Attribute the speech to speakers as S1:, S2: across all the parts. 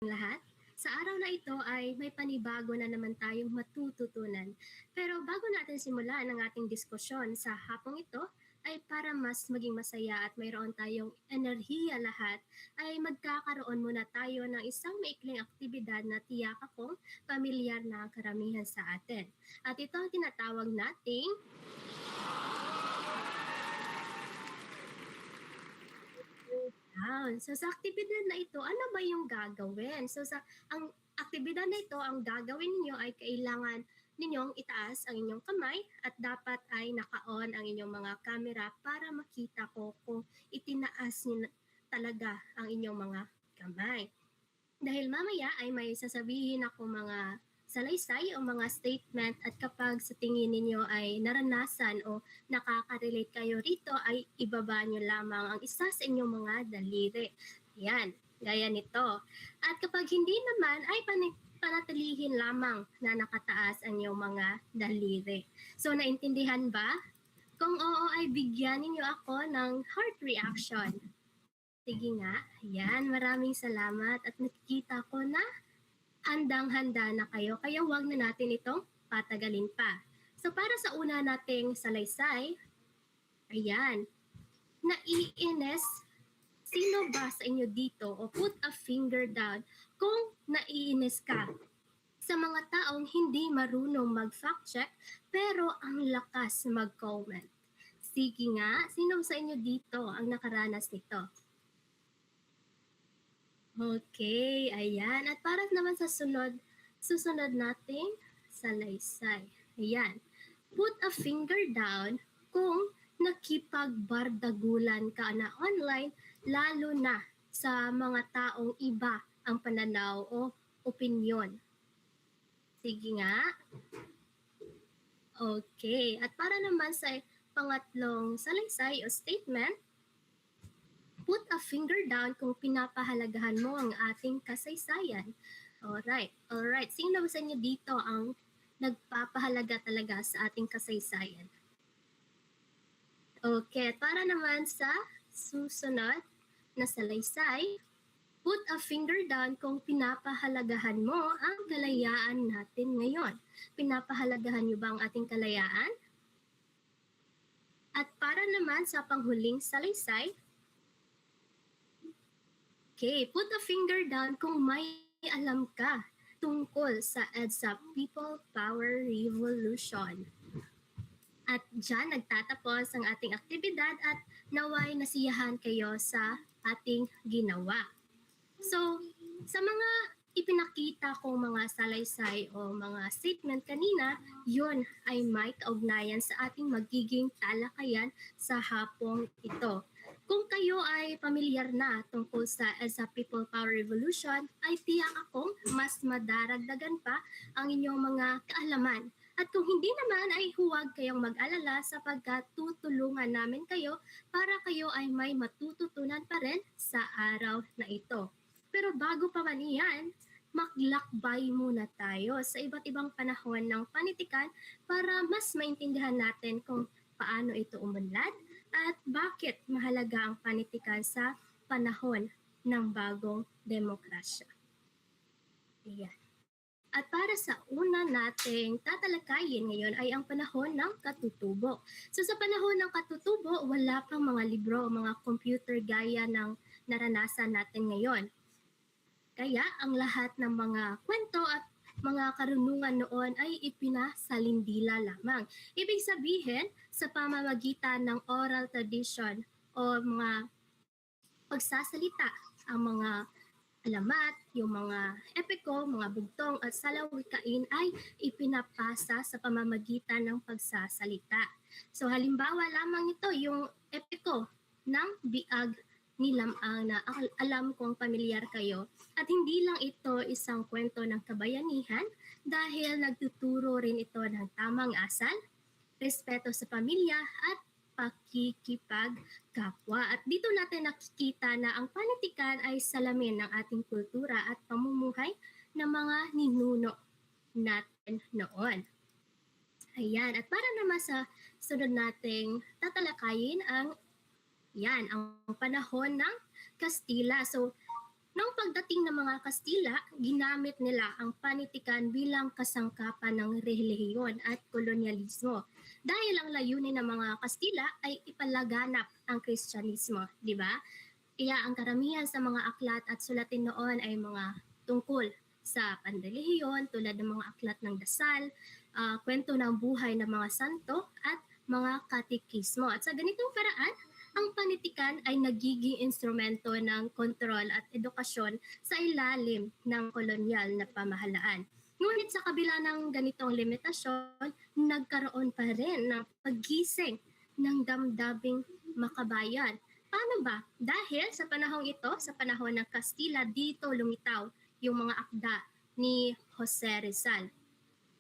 S1: lahat. Sa araw na ito ay may panibago na naman tayong matututunan. Pero bago natin simulan ang ating diskusyon sa hapong ito, ay para mas maging masaya at mayroon tayong enerhiya lahat, ay magkakaroon muna tayo ng isang maikling aktibidad na tiyak akong pamilyar na ang karamihan sa atin. At ito ang tinatawag nating down. So sa aktibidad na ito, ano ba yung gagawin? So ang aktibidad na ito, ang gagawin ninyo ay kailangan ninyong itaas ang inyong kamay at dapat ay naka-on ang inyong mga camera para makita ko kung itinaas niyo talaga ang inyong mga kamay. Dahil mamaya ay may sasabihin ako mga salaysay o mga statement at kapag sa tingin ninyo ay naranasan o nakaka-relate kayo rito ay ibaba nyo lamang ang isa sa inyong mga daliri. Yan, gaya nito. At kapag hindi naman ay panatilihin lamang na nakataas ang inyong mga daliri. So naintindihan ba? Kung oo ay bigyan ninyo ako ng heart reaction. Sige nga, yan, maraming salamat at nakikita ko na handang-handa na kayo, kaya huwag na natin itong patagalin pa. So para sa una nating salaysay, ayan, naiinis, sino ba sa inyo dito o put a finger down kung naiinis ka sa mga taong hindi marunong mag-fact check pero ang lakas mag-comment. Sige nga, sino sa inyo dito ang nakaranas nito? Okay, ayan. At para naman sa susunod nating salaysay. Ayan. Put a finger down kung nakipagbardagulan ka na online, lalo na sa mga taong iba ang pananaw o opinyon. Sige nga. Okay. At para naman sa pangatlong salaysay o statement, put a finger down kung pinapahalagahan mo ang ating kasaysayan. Alright. Sino sa inyo dito ang nagpapahalaga talaga sa ating kasaysayan? Okay, para naman sa susunod na salaysay, put a finger down kung pinapahalagahan mo ang kalayaan natin ngayon. Pinapahalagahan niyo ba ang ating kalayaan? At para naman sa panghuling salaysay, okay, put a finger down kung may alam ka tungkol sa EDSA People Power Revolution. At dyan nagtatapos ang ating aktibidad at naway nasiyahan kayo sa ating ginawa. So, sa mga ipinakita kong mga salaysay o mga statement kanina, yun ay may kaugnayan sa ating magiging talakayan sa hapong ito. Kung kayo ay pamilyar na tungkol sa EDSA People Power Revolution, ay tiyak akong mas madaragdagan pa ang inyong mga kaalaman. At kung hindi naman ay huwag kayong mag-alala sapagkat tutulungan namin kayo para kayo ay may matututunan pa rin sa araw na ito. Pero bago pa man iyan, maglakbay muna tayo sa iba't ibang panahon ng panitikan para mas maintindihan natin kung paano ito umunlad at bakit mahalaga ang panitikan sa panahon ng bagong demokrasya. Ayan. At para sa una nating tatalakayin ngayon ay ang panahon ng katutubo. So sa panahon ng katutubo, wala pang mga libro o mga computer gaya ng naranasan natin ngayon. Kaya ang lahat ng mga kwento at mga karunungan noon ay ipinasalindila lamang. Ibig sabihin, sa pamamagitan ng oral tradition o mga pagsasalita, ang mga alamat, yung mga epiko, mga bugtong at salawikain ay ipinapasa sa pamamagitan ng pagsasalita. So halimbawa lamang ito yung epiko ng biag ni Lamang na alam kong pamilyar kayo. At hindi lang ito isang kwento ng kabayanihan dahil nagtuturo rin ito ng tamang asal, respeto sa pamilya at pakikipagkapwa. At dito natin nakikita na ang panitikan ay salamin ng ating kultura at pamumuhay ng mga ninuno natin noon. Ayan, at para naman sa sunod nating tatalakayin ang panahon ng Kastila. So, Noong pagdating ng mga Kastila, ginamit nila ang panitikan bilang kasangkapan ng relihiyon at kolonyalismo. Dahil ang layunin ng mga Kastila ay ipalaganap ang Kristyanismo, di ba? Kaya ang karamihan sa mga aklat at sulatin noon ay mga tungkol sa panrelihiyon tulad ng mga aklat ng dasal, kwento ng buhay ng mga santo at mga katikismo. At sa ganitong paraan, ang panitikan ay nagiging instrumento ng kontrol at edukasyon sa ilalim ng kolonyal na pamahalaan. Ngunit sa kabila ng ganitong limitasyon, nagkaroon pa rin ng paggising ng damdabing makabayan. Paano ba? Dahil sa panahong ito, sa panahon ng Kastila, dito lumitaw yung mga akda ni Jose Rizal.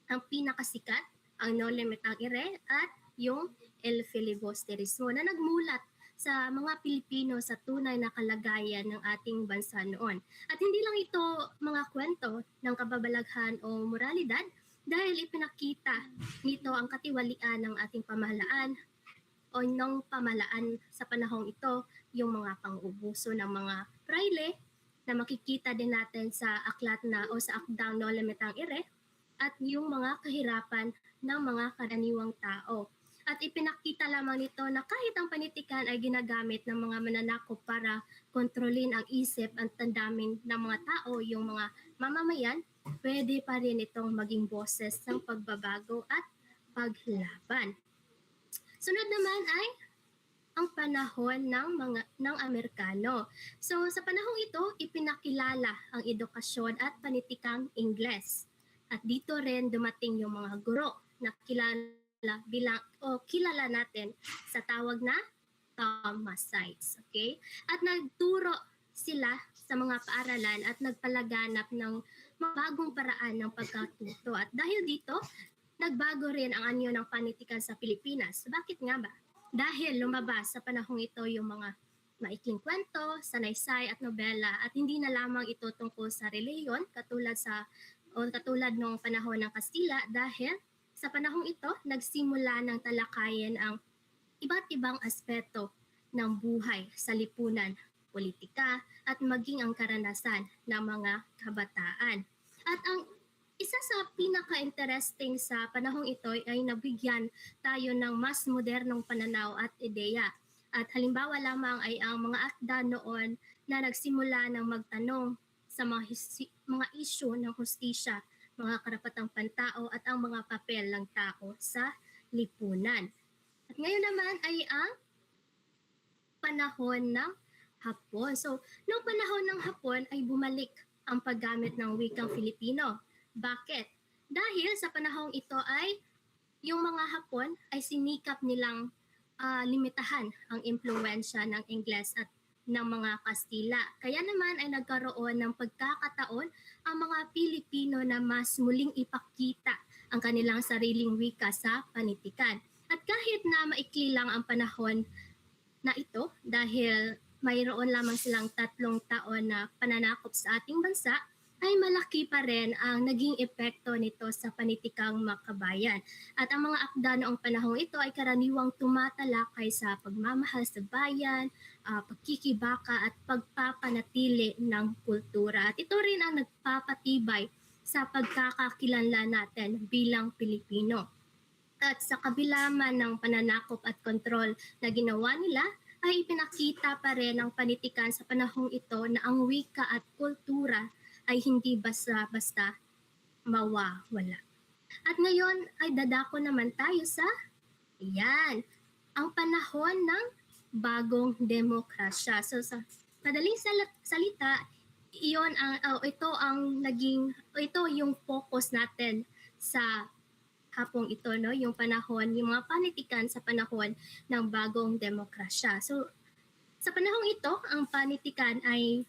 S1: Ang pinakasikat, ang No Limitang Ire at yung El Filibusterismo na nagmulat sa mga Pilipino sa tunay na kalagayan ng ating bansa noon. At hindi lang ito mga kwento ng kababalaghan o moralidad dahil ipinakita nito ang katiwalian ng ating pamahalaan o ng pamahalaan sa panahong ito, yung mga pang-ubuso ng mga praile na makikita din natin sa aklat na o sa akdang No Limitang Ire at yung mga kahirapan ng mga karaniwang tao. At ipinakita lamang nito na kahit ang panitikan ay ginagamit ng mga mananakop para kontrolin ang isip at tandamin ng mga tao, yung mga mamamayan, pwede pa rin itong maging boses ng pagbabago at paglaban. Sunod naman ay ang panahon ng Amerikano. So sa panahong ito, ipinakilala ang edukasyon at panitikang Ingles. At dito rin dumating yung mga guro na kilala natin sa tawag na Thomasites. Okay? At nagturo sila sa mga paaralan at nagpalaganap ng bagong paraan ng pagkatuto. At dahil dito, nagbago rin ang anyo ng panitikan sa Pilipinas. Bakit nga ba? Dahil lumabas sa panahong ito yung mga maikling kwento, sanaysay at nobela at hindi na lamang ito tungkol sa relihiyon katulad ng panahon ng Kastila dahil sa panahong ito nagsimula ng talakayin ang iba't ibang aspeto ng buhay sa lipunan, politika at maging ang karanasan ng mga kabataan. At ang isa sa pinaka-interesting sa panahong ito ay nabigyan tayo ng mas modernong pananaw at ideya. At halimbawa lamang ay ang mga akda noon na nagsimula ng magtanong sa mga issue ng hustisya, mga karapatang pantao at ang mga papel ng tao sa lipunan. At ngayon naman ay ang panahon ng Hapon. So, noong panahon ng Hapon ay bumalik ang paggamit ng wikang Filipino. Bakit? Dahil sa panahong ito ay yung mga Hapon ay sinikap nilang limitahan ang impluwensya ng Ingles at ng mga Kastila. Kaya naman ay nagkaroon ng pagkakataon ang mga Pilipino na mas muling ipakita ang kanilang sariling wika sa panitikan. At kahit na maikli lang ang panahon na ito dahil mayroon lamang silang 3 taon na pananakop sa ating bansa, ay malaki pa rin ang naging epekto nito sa panitikang makabayan. At ang mga akda noong panahong ito ay karaniwang tumatalakay sa pagmamahal sa bayan, pagkikibaka at pagpapanatili ng kultura. At ito rin ang nagpapatibay sa pagkakakilanlan natin bilang Pilipino. At sa kabila man ng pananakop at kontrol na ginawa nila, ay ipinakita pa rin ang panitikan sa panahong ito na ang wika at kultura ay hindi basta-basta mawawala. At ngayon ay dadako naman tayo sa ang panahon ng bagong demokrasya. So sa madaling salita, ito yung focus natin sa hapong ito, no? Yung panahon, yung mga panitikan sa panahon ng bagong demokrasya. So sa panahong ito, ang panitikan ay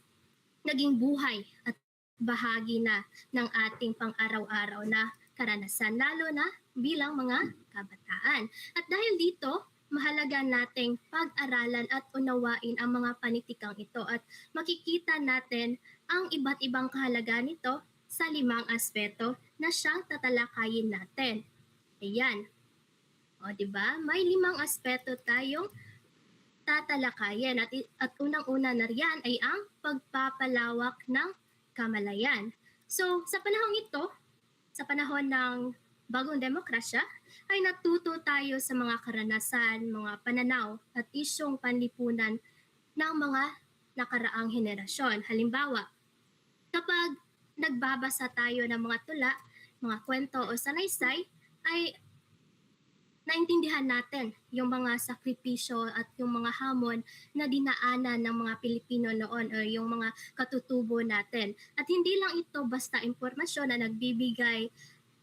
S1: naging buhay at bahagi na ng ating pang-araw-araw na karanasan, lalo na bilang mga kabataan. At dahil dito, mahalaga nating pag-aralan at unawain ang mga panitikang ito at makikita natin ang iba't ibang kahalagaan nito sa 5 aspeto na siyang tatalakayin natin. Ayan. O, diba? May 5 aspeto tayong tatalakayin at unang-una na riyan ay ang pagpapalawak ng kamalayan. So sa panahong ito, sa panahon ng bagong demokrasya, ay natuto tayo sa mga karanasan, mga pananaw at isyong panlipunan ng mga nakaraang henerasyon. Halimbawa, kapag nagbabasa tayo ng mga tula, mga kwento o sanaysay, ay naintindihan natin yung mga sakripisyo at yung mga hamon na dinaanan ng mga Pilipino noon o yung mga katutubo natin. At hindi lang ito basta impormasyon na nagbibigay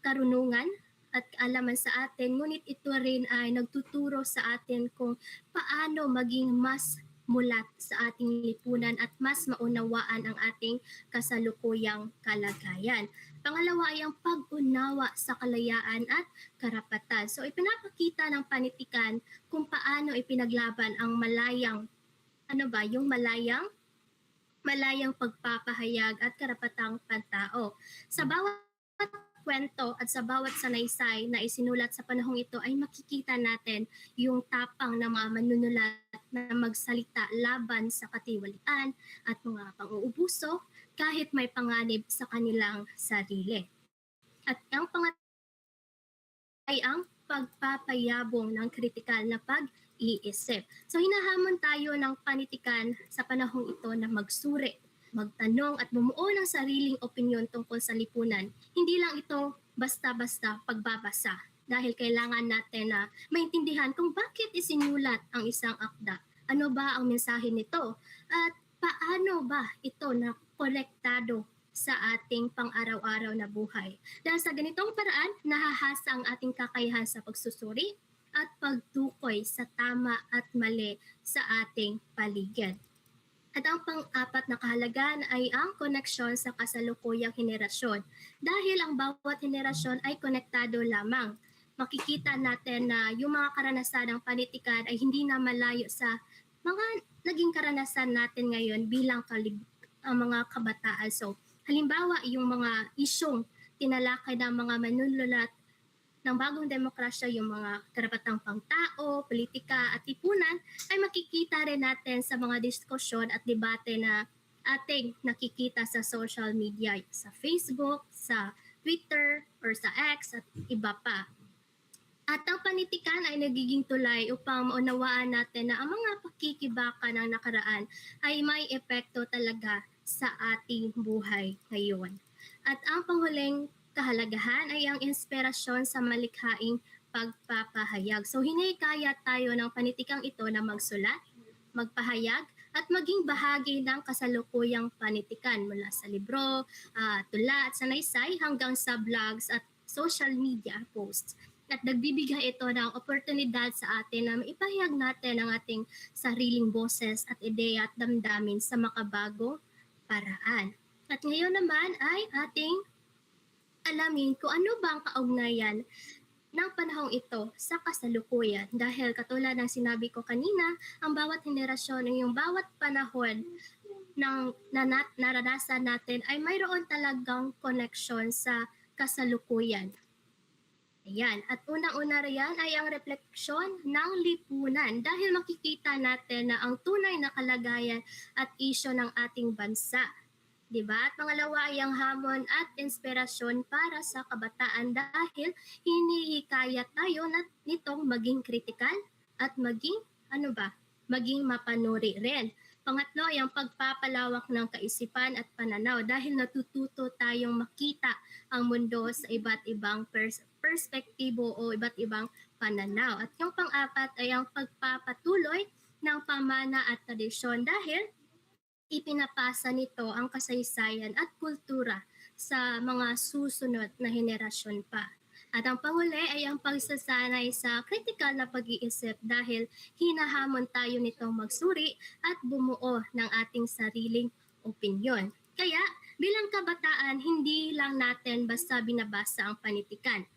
S1: karunungan at kaalaman sa atin, ngunit ito rin ay nagtuturo sa atin kung paano maging mas mulat sa ating lipunan at mas maunawaan ang ating kasalukuyang kalagayan. Pangalawa ay ang pag-unawa sa kalayaan at karapatan. So ipinapakita ng panitikan kung paano ipinaglaban ang yung malayang pagpapahayag at karapatang pantao. Sa bawat kwento at sa bawat sanaysay na isinulat sa panahong ito ay makikita natin yung tapang ng mga manunulat na magsalita laban sa katiwalian at mga pang-uubuso kahit may panganib sa kanilang sarili. At ang pangatlo ay ang pagpapayabong ng kritikal na pag-iisip. So hinahamon tayo ng panitikan sa panahong ito na magsuri, magtanong at bumuo ng sariling opinyon tungkol sa lipunan. Hindi lang ito basta-basta pagbabasa dahil kailangan natin na maintindihan kung bakit isinulat ang isang akda. Ano ba ang mensahe nito? At paano ba ito na konektado sa ating pang-araw-araw na buhay? Dahil sa ganitong paraan, nahahasa ang ating kakayahan sa pagsusuri at pagtukoy sa tama at mali sa ating paligid. At ang pang-apat na kahalagan ay ang koneksyon sa kasalukuyang henerasyon. Dahil ang bawat henerasyon ay konektado lamang, makikita natin na yung mga karanasan ng panitikan ay hindi na malayo sa mga naging karanasan natin ngayon bilang mga kabataan. So, halimbawa, yung mga isyong tinalakay ng mga manunulat ng bagong demokrasya, yung mga karapatang pangtao, politika at lipunan, ay makikita rin natin sa mga diskusyon at debate na ating nakikita sa social media, sa Facebook, sa Twitter, or sa X at iba pa. At ang panitikan ay nagiging tulay upang maunawaan natin na ang mga pakikibaka ng nakaraan ay may epekto talaga sa ating buhay ngayon. At ang panghuling kahalagahan ay ang inspirasyon sa malikhaing pagpapahayag. So hinihikayat tayo ng panitikang ito na magsulat, magpahayag, at maging bahagi ng kasalukuyang panitikan mula sa libro, tula at sanaysay hanggang sa blogs at social media posts. At nagbibigay ito ng oportunidad sa atin na maipahayag natin ang ating sariling boses at ideya at damdamin sa makabagong paraan. At ngayon naman ay ating alamin kung ano ba ang kaugnayan ng panahong ito sa kasalukuyan. Dahil katulad ng sinabi ko kanina, ang bawat henerasyon, yung bawat panahon ng naranasan natin ay mayroon talagang koneksyon sa kasalukuyan. Ayan. At unang-una riyan ay ang refleksyon ng lipunan dahil makikita natin na ang tunay na kalagayan at isyo ng ating bansa. Diba? At pangalawa ay ang hamon at inspirasyon para sa kabataan dahil hinihikayat tayo na nitong maging kritikal at maging mapanuri rin. Pangatlo ay ang pagpapalawak ng kaisipan at pananaw dahil natututo tayong makita ang mundo sa iba't ibang perspektibo o iba't ibang pananaw. At yung pang-apat ay ang pagpapatuloy ng pamana at tradisyon dahil ipinapasa nito ang kasaysayan at kultura sa mga susunod na henerasyon pa. At ang panghuli ay ang pagsasanay sa kritikal na pag-iisip dahil hinahamon tayo nitong magsuri at bumuo ng ating sariling opinyon. Kaya bilang kabataan, hindi lang natin basta binabasa ang panitikan.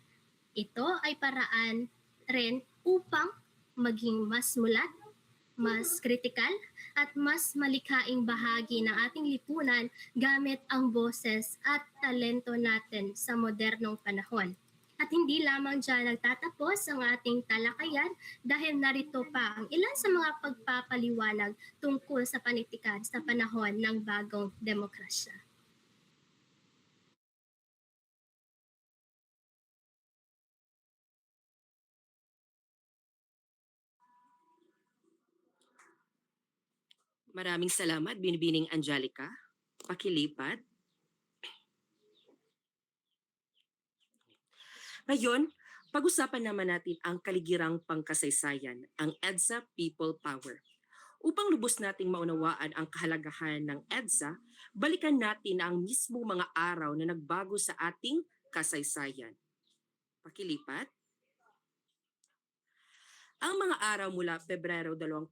S1: Ito ay paraan rin upang maging mas mulat, mas kritikal, at mas malikhaing bahagi ng ating lipunan gamit ang boses at talento natin sa modernong panahon. At hindi lamang dyan nagtatapos ang ating talakayan dahil narito pa ang ilan sa mga pagpapaliwanag tungkol sa panitikan sa panahon ng bagong demokrasya.
S2: Maraming salamat, Binibining Angelica. Pakilipat. Ngayon, pag-usapan naman natin ang kaligirang pangkasaysayan, ang EDSA People Power. Upang lubos nating maunawaan ang kahalagahan ng EDSA, balikan natin ang mismong mga araw na nagbago sa ating kasaysayan. Pakilipat. Ang mga araw mula Pebrero 21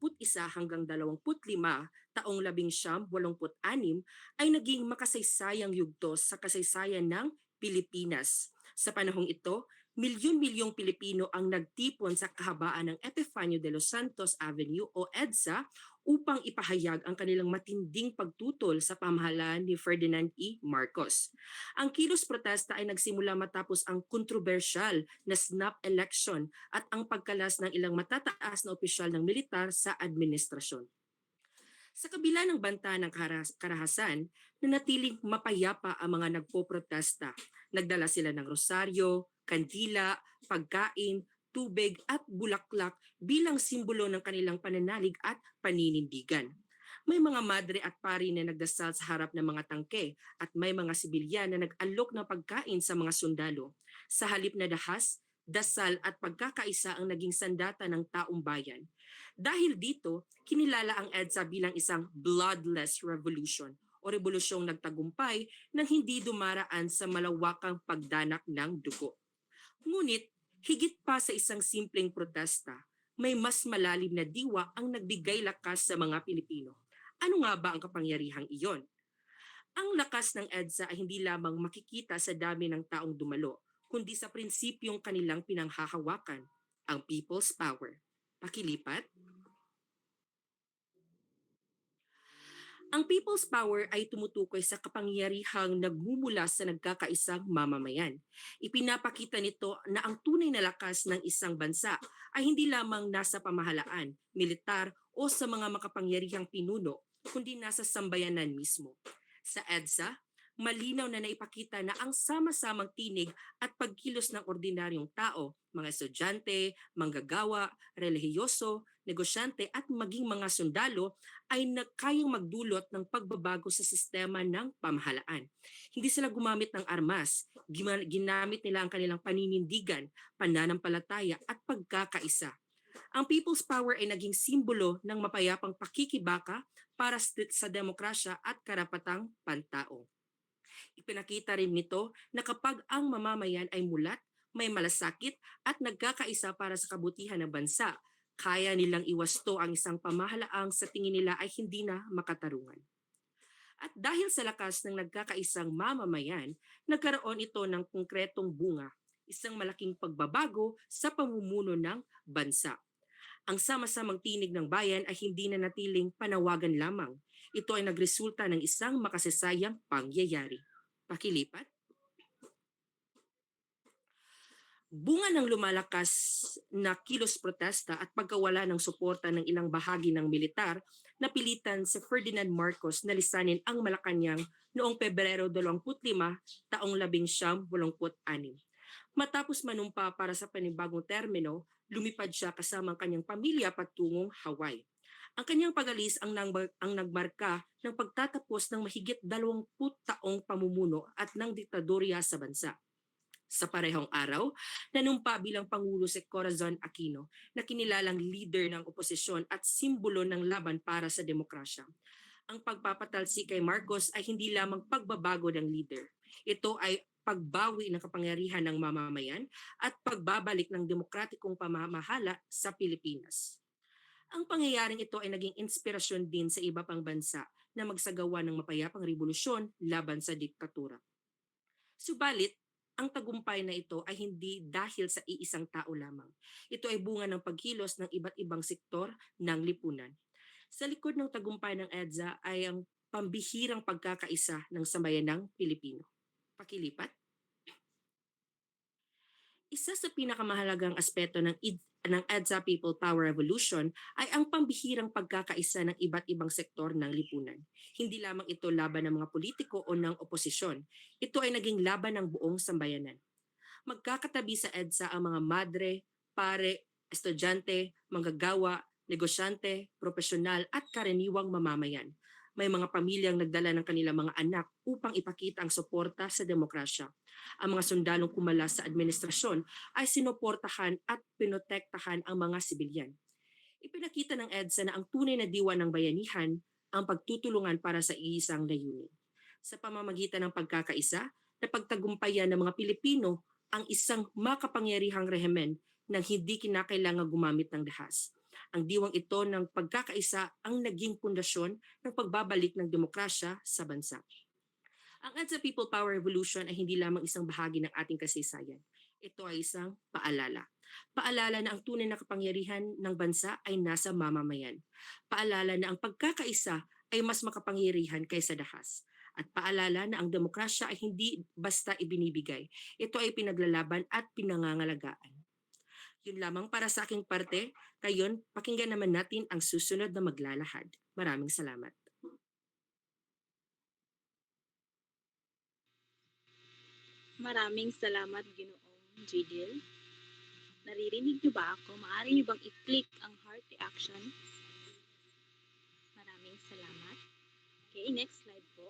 S2: hanggang 25, taong 1986 ay naging makasaysayang yugto sa kasaysayan ng Pilipinas. Sa panahong ito, milyon-milyong Pilipino ang nagtipon sa kahabaan ng Epifanio de los Santos Avenue o EDSA upang ipahayag ang kanilang matinding pagtutol sa pamahalaan ni Ferdinand E. Marcos. Ang kilos protesta ay nagsimula matapos ang kontrobersyal na snap election at ang pagkalas ng ilang matataas na opisyal ng militar sa administrasyon. Sa kabila ng banta ng karahasan, nanatiling mapayapa ang mga nagpoprotesta. Nagdala sila ng rosaryo, kandila, pagkain, tubig at bulaklak bilang simbolo ng kanilang pananalig at paninindigan. May mga madre at pari na nagdasal sa harap ng mga tangke at may mga sibilyan na nag-alok ng pagkain sa mga sundalo. Sa halip na dahas, dasal at pagkakaisa ang naging sandata ng taong bayan. Dahil dito, kinilala ang EDSA bilang isang bloodless revolution o rebolusyong nagtagumpay nang hindi dumaraan sa malawakang pagdanak ng dugo. Ngunit, higit pa sa isang simpleng protesta, may mas malalim na diwa ang nagbigay lakas sa mga Pilipino. Ano nga ba ang kapangyarihang iyon? Ang lakas ng EDSA ay hindi lamang makikita sa dami ng taong dumalo, kundi sa prinsipyong kanilang pinanghahawakan, ang people's power. Pakilipat. Ang people's power ay tumutukoy sa kapangyarihang nagmumula sa nagkakaisang mamamayan. Ipinapakita nito na ang tunay na lakas ng isang bansa ay hindi lamang nasa pamahalaan, militar o sa mga makapangyarihang pinuno, kundi nasa sambayanan mismo. Sa EDSA, malinaw na naipakita na ang sama-samang tinig at pagkilos ng ordinaryong tao, mga estudyante, manggagawa, relihiyoso, negosyante at maging mga sundalo ay kayang magdulot ng pagbabago sa sistema ng pamahalaan. Hindi sila gumamit ng armas, ginamit nila ang kanilang paninindigan, pananampalataya at pagkakaisa. Ang people's power ay naging simbolo ng mapayapang pakikibaka para sa demokrasya at karapatang pantao. Ipinakita rin nito na kapag ang mamamayan ay mulat, may malasakit at nagkakaisa para sa kabutihan ng bansa, kaya nilang iwasto ang isang pamahalaang sa tingin nila ay hindi na makatarungan. At dahil sa lakas ng nagkakaisang mamamayan, nagkaroon ito ng konkretong bunga, isang malaking pagbabago sa pamumuno ng bansa. Ang sama-samang tinig ng bayan ay hindi na natiling panawagan lamang. Ito ay nagresulta ng isang makasasayang pangyayari. Pakilipat. Bunga ng lumalakas na kilos protesta at pagkawala ng suporta ng ilang bahagi ng militar, napilitan si Ferdinand Marcos na lisanin ang Malacanang noong Pebrero 25, taong 1986. Matapos manumpa para sa panibagong termino, lumipad siya kasama ang kanyang pamilya patungong Hawaii. Ang kanyang pag-alis ang nagmarka ng pagtatapos ng mahigit 20 taong pamumuno at ng diktadorya sa bansa. Sa parehong araw, nanumpa bilang Pangulo si Corazon Aquino na kinilalang leader ng oposisyon at simbolo ng laban para sa demokrasya. Ang pagpapatalsik kay Marcos ay hindi lamang pagbabago ng leader. Ito ay pagbawi ng kapangyarihan ng mamamayan at pagbabalik ng demokratikong pamamahala sa Pilipinas. Ang pangyayaring ito ay naging inspirasyon din sa iba pang bansa na magsagawa ng mapayapang revolusyon laban sa diktatura. Subalit, ang tagumpay na ito ay hindi dahil sa iisang tao lamang. Ito ay bunga ng pagkilos ng iba't ibang sektor ng lipunan. Sa likod ng tagumpay ng EDSA ay ang pambihirang pagkakaisa ng sambayanang Pilipino. Pakilipat. Isa sa pinakamahalagang aspeto ng EDSA People Power Revolution ay ang pambihirang pagkakaisa ng iba't ibang sektor ng lipunan. Hindi lamang ito laban ng mga politiko o ng oposisyon, ito ay naging laban ng buong sambayanan. Magkakatabi sa EDSA ang mga madre, pare, estudyante, manggagawa, negosyante, profesional at karaniwang mamamayan. May mga pamilyang nagdala ng kanilang mga anak upang ipakita ang suporta sa demokrasya. Ang mga sundalong kumalas sa administrasyon ay sinuportahan at pinotektahan ang mga sibilyan. Ipinakita ng EDSA na ang tunay na diwa ng bayanihan ang pagtutulungan para sa iisang layunin. Sa pamamagitan ng pagkakaisa, napagtagumpayan ng mga Pilipino ang isang makapangyarihang rehimen nang hindi kinakailangan gumamit ng dahas. Ang diwang ito ng pagkakaisa ang naging pundasyon ng pagbabalik ng demokrasya sa bansa. Ang EDSA People Power Revolution ay hindi lamang isang bahagi ng ating kasaysayan. Ito ay isang paalala. Paalala na ang tunay na kapangyarihan ng bansa ay nasa mamamayan. Paalala na ang pagkakaisa ay mas makapangyarihan kaysa dahas. At paalala na ang demokrasya ay hindi basta ibinibigay. Ito ay pinaglalaban at pinangangalagaan. Yun lamang para sa aking parte. Kayon, pakinggan naman natin ang susunod na maglalahad. Maraming salamat.
S3: Maraming salamat, Ginoong Jidil. Naririnig niyo ba ako? Maaari niyo bang i-click ang heart reaction? Maraming salamat. Okay, next slide po.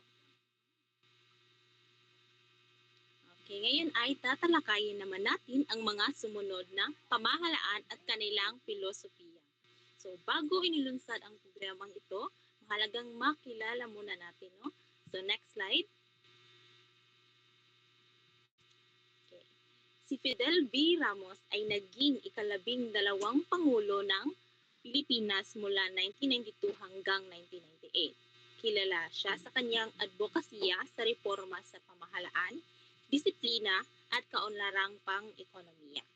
S3: Okay, ngayon ay tatalakayin naman natin ang mga sumunod na pamahalaan at kanilang filosofiya. So, bago inilunsad ang programang ito, mahalagang makilala muna natin, no? So, next slide. Si Fidel V. Ramos ay naging ika-12 Pangulo ng Pilipinas mula 1992 hanggang 1998. Kilala siya sa kanyang advokasya sa reforma sa pamahalaan, disiplina at kaunlarang pang-ekonomiya.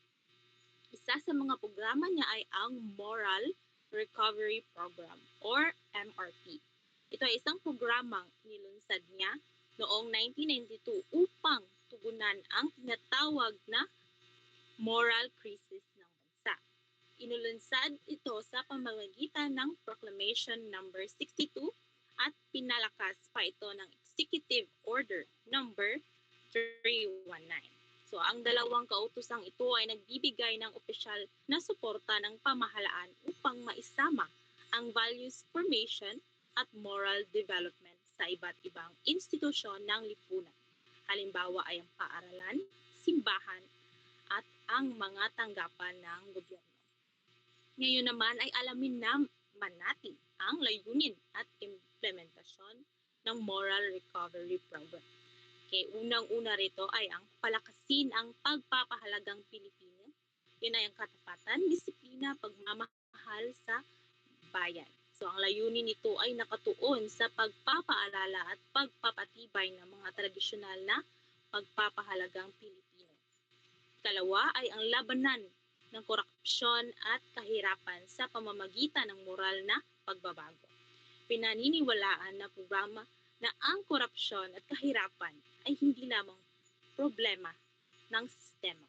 S3: Isa sa mga programa niya ay ang Moral Recovery Program or MRP. Ito ay isang programang nilunsad niya noong 1992 upang tugunan ang tinatawag na moral crisis ng bansa. Inulunsad ito sa pamamagitan ng Proclamation number 62 at pinalakas pa ito ng Executive Order number 319. So ang dalawang kautosang ito ay nagbibigay ng opisyal na suporta ng pamahalaan upang maisama ang values formation at moral development sa iba't ibang institusyon ng lipunan. Halimbawa ay ang paaralan, simbahan, at ang mga tanggapan ng gobyerno. Ngayon naman ay alamin naman natin ang layunin at implementasyon ng Moral Recovery Program. Okay, unang-una rito ay ang palakasin ang pagpapahalagang Pilipino. Yun ay ang katapatan, disiplina, pagmamahal sa bayan. So ang layunin nito ay nakatuon sa pagpapaalala at pagpapatibay ng mga tradisyonal na pagpapahalagang Pilipino. Kalawa ay ang labanan ng korupsyon at kahirapan sa pamamagitan ng moral na pagbabago. Pinaniniwalaan na programa na ang korupsyon at kahirapan ay hindi lamang problema ng sistema,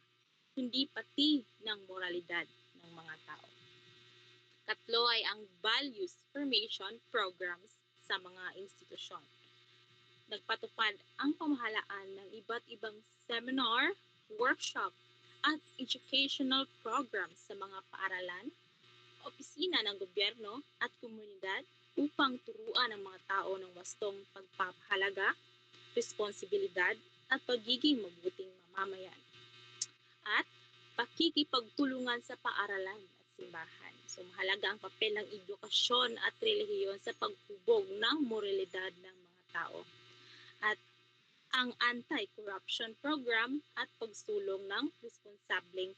S3: kundi pati ng moralidad ng mga tao. Katlo ay ang values formation programs sa mga institusyon. Nagpatupad ang pamahalaan ng iba't ibang seminar, workshop, at educational programs sa mga paaralan, opisina ng gobyerno at komunidad upang turuan ang mga tao ng wastong pagpapahalaga, responsibilidad at pagiging mabuting mamamayan. At pakikipagtulungan sa paaralan at simbahan. So mahalaga ang papel ng edukasyon at relihiyon sa paghubog ng moralidad ng mga tao. At ang anti-corruption program at pagsulong ng responsableng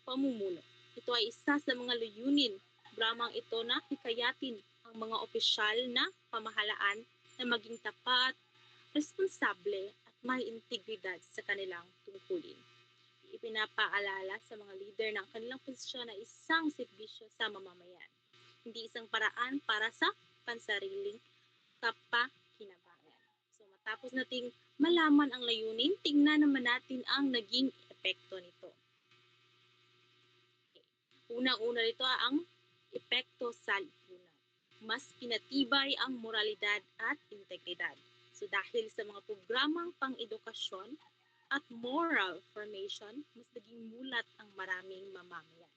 S3: pamumuno. Ito ay isa sa mga layunin programang ito na hikayatin ang mga opisyal na pamahalaan na maging tapat, responsable at may integridad sa kanilang tungkulin. Ipinapaalala sa mga leader ng kanilang posisyon na isang serbisyo sa mamamayan, hindi isang paraan para sa pansariling kapakinabangan. So matapos nating malaman ang layunin, tingnan naman natin ang naging epekto epekto nito. Okay. Unang-una nito ang epekto sa lipunan. Mas pinatibay ang moralidad at integridad. So dahil sa mga programang pang-edukasyon at moral formation, mas naging mulat ang maraming mamamayan.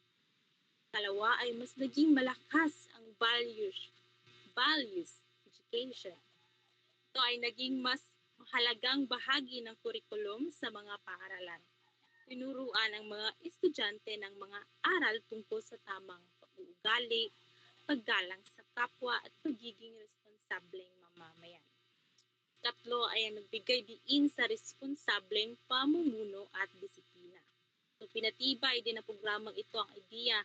S3: Kalawa ay mas naging malakas ang values education. Ito ay naging mas mahalagang bahagi ng kurikulum sa mga paaralan. Tinuruan ang mga estudyante ng mga aral tungkol sa tamang pag-uugali, paggalang sa kapwa at pagiging responsableng mamamayan. Tatlo ay ang nagbigay diin sa responsableng pamumuno at disiplina. So, pinatibay din ng programang ito ang idea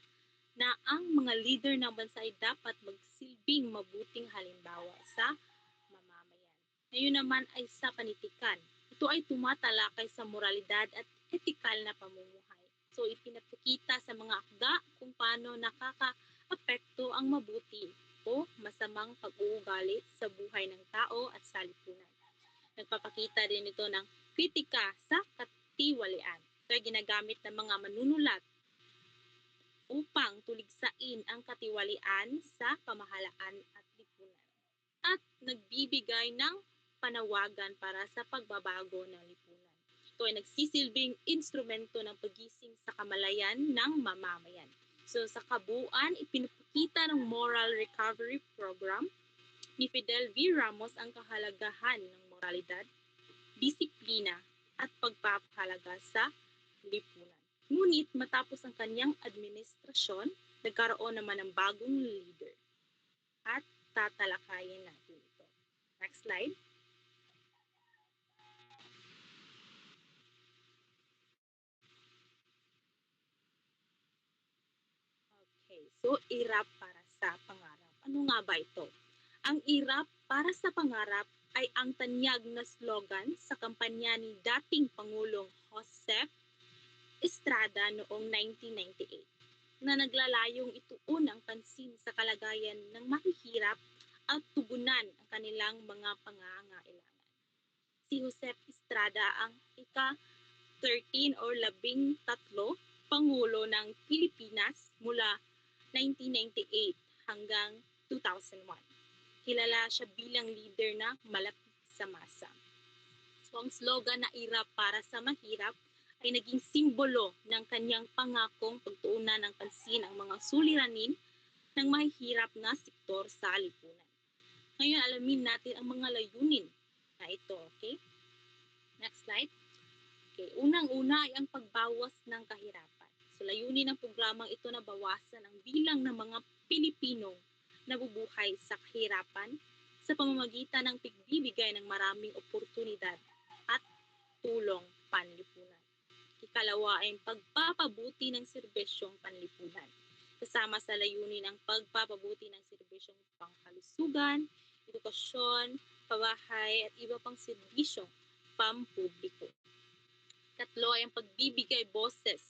S3: na ang mga leader ng bansa ay dapat magsilbing mabuting halimbawa sa mamamayan. Ngayon naman ay sa panitikan. Ito ay tumatalakay sa moralidad at etikal na pamumuhay. So ipinapakita sa mga akda kung paano nakaka-apekto ang mabuti o masamang pag-uugali sa buhay ng tao at sa lipunan. Nagpapakita din ito ng kritika sa katiwalian. Ito ay ginagamit ng mga manunulat upang tuligsain ang katiwalian sa pamahalaan at lipunan. At nagbibigay ng panawagan para sa pagbabago ng lipunan. Ito ay nagsisilbing instrumento ng pagising sa kamalayan ng mamamayan. So sa kabuuan, ipinapakita ng Moral Recovery Program ni Fidel V. Ramos ang kahalagahan ng moralidad, disiplina at pagpapahalaga sa lipunan. Ngunit matapos ang kanyang administrasyon, nagkaroon naman ng bagong leader. At tatalakayin natin ito. Next slide. Okay, so irap para sa pangarap. Ano nga ba ito? Ang irap para sa pangarap ay ang tanyag na slogan sa kampanya ni dating Pangulong Joseph Estrada noong 1998 na naglalayong ituon ang pansin sa kalagayan ng mahihirap at tugunan ang kanilang mga pangangailangan. Si Joseph Estrada ang ika-13 o 13 Pangulo ng Pilipinas mula 1998 hanggang 2001. Kilala siya bilang leader na malapit sa masa. So ang slogan na irap para sa mahirap ay naging simbolo ng kanyang pangakong pagtuunan ng pansin ang mga suliranin ng mahihirap na sektor sa lipunan. Ngayon alamin natin ang mga layunin na ito, okay? Next slide. Okay, unang-una ay ang pagbawas ng kahirapan. So layunin ng programang ito na bawasan ang bilang ng mga Pilipinong nabubuhay sa kahirapan sa pamamagitan ng pagbibigay ng maraming oportunidad at tulong panlipunan. Ikalawa ay ang pagpapabuti ng serbisyong panlipunan. Kasama sa layunin ang pagpapabuti ng serbisyong pangkalusugan, edukasyon, pabahay at iba pang serbisyong pampubliko. Tatlo ay ang pagbibigay boses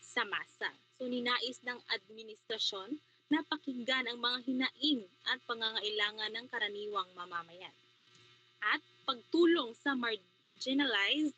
S3: sa masa. So ninais ng administrasyon na pakinggan ang mga hinaing at pangangailangan ng karaniwang mamamayan. At pagtulong sa marginalized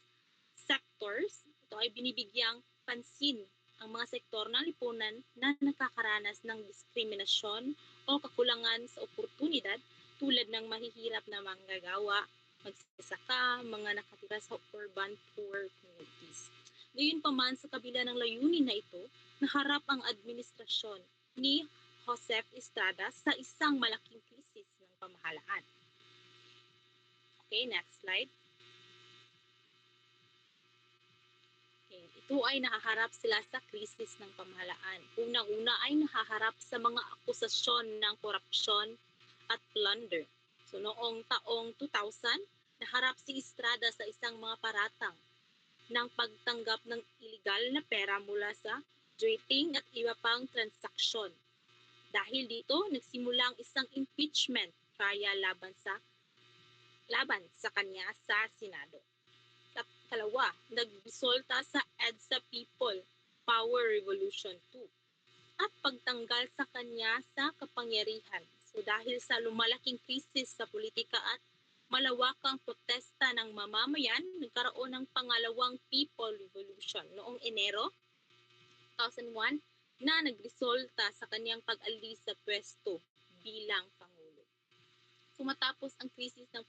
S3: sectors, ito ay binibigyang pansin ang mga sektor ng lipunan na nakakaranas ng diskriminasyon o kakulangan sa oportunidad tulad ng mahihirap na manggagawa, magsasaka, mga nakatira sa urban poor communities. Gayunpaman sa kabila ng layunin na ito, naharap ang administrasyon ni Joseph Estrada sa isang malaking krisis ng pamahalaan. Okay, next slide. Okay, ito ay nahaharap sila sa krisis ng pamahalaan. Unang-una ay nahaharap sa mga akusasyon ng korupsyon at plunder. So noong taong 2000, naharap si Estrada sa isang mga paratang ng pagtanggap ng illegal na pera mula sa drafting at iba pang transaksyon. Dahil dito, nagsimula ang isang impeachment trial laban sa kanya sa Senado. At kalawa, nagbisolta sa EDSA People Power Revolution 2 at pagtanggal sa kanya sa kapangyarihan. So dahil sa lumalaking krisis sa politika at malawakang protesta ng mamamayan, nagkaroon ng pangalawang People Revolution noong Enero 2001 na nagresulta sa kanyang pag-alis sa pwesto bilang Pangulo. Sumatapos ang krisis ng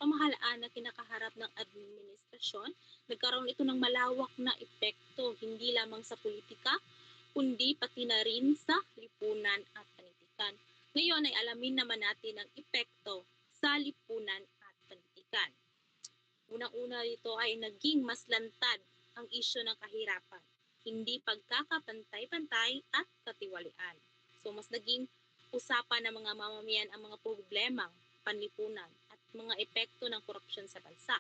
S3: pamahalaan na kinakaharap ng administrasyon, nagkaroon ito ng malawak na epekto hindi lamang sa politika, kundi pati na rin sa lipunan at panitikan. Ngayon ay alamin naman natin ang epekto sa lipunan at panitikan. Unang-una dito ay naging mas lantad ang isyu ng kahirapan, hindi pagkakapantay-pantay at katiwalian. So mas naging usapan ng mga mamamayan ang mga problemang panlipunan at mga epekto ng korupsyon sa bansa.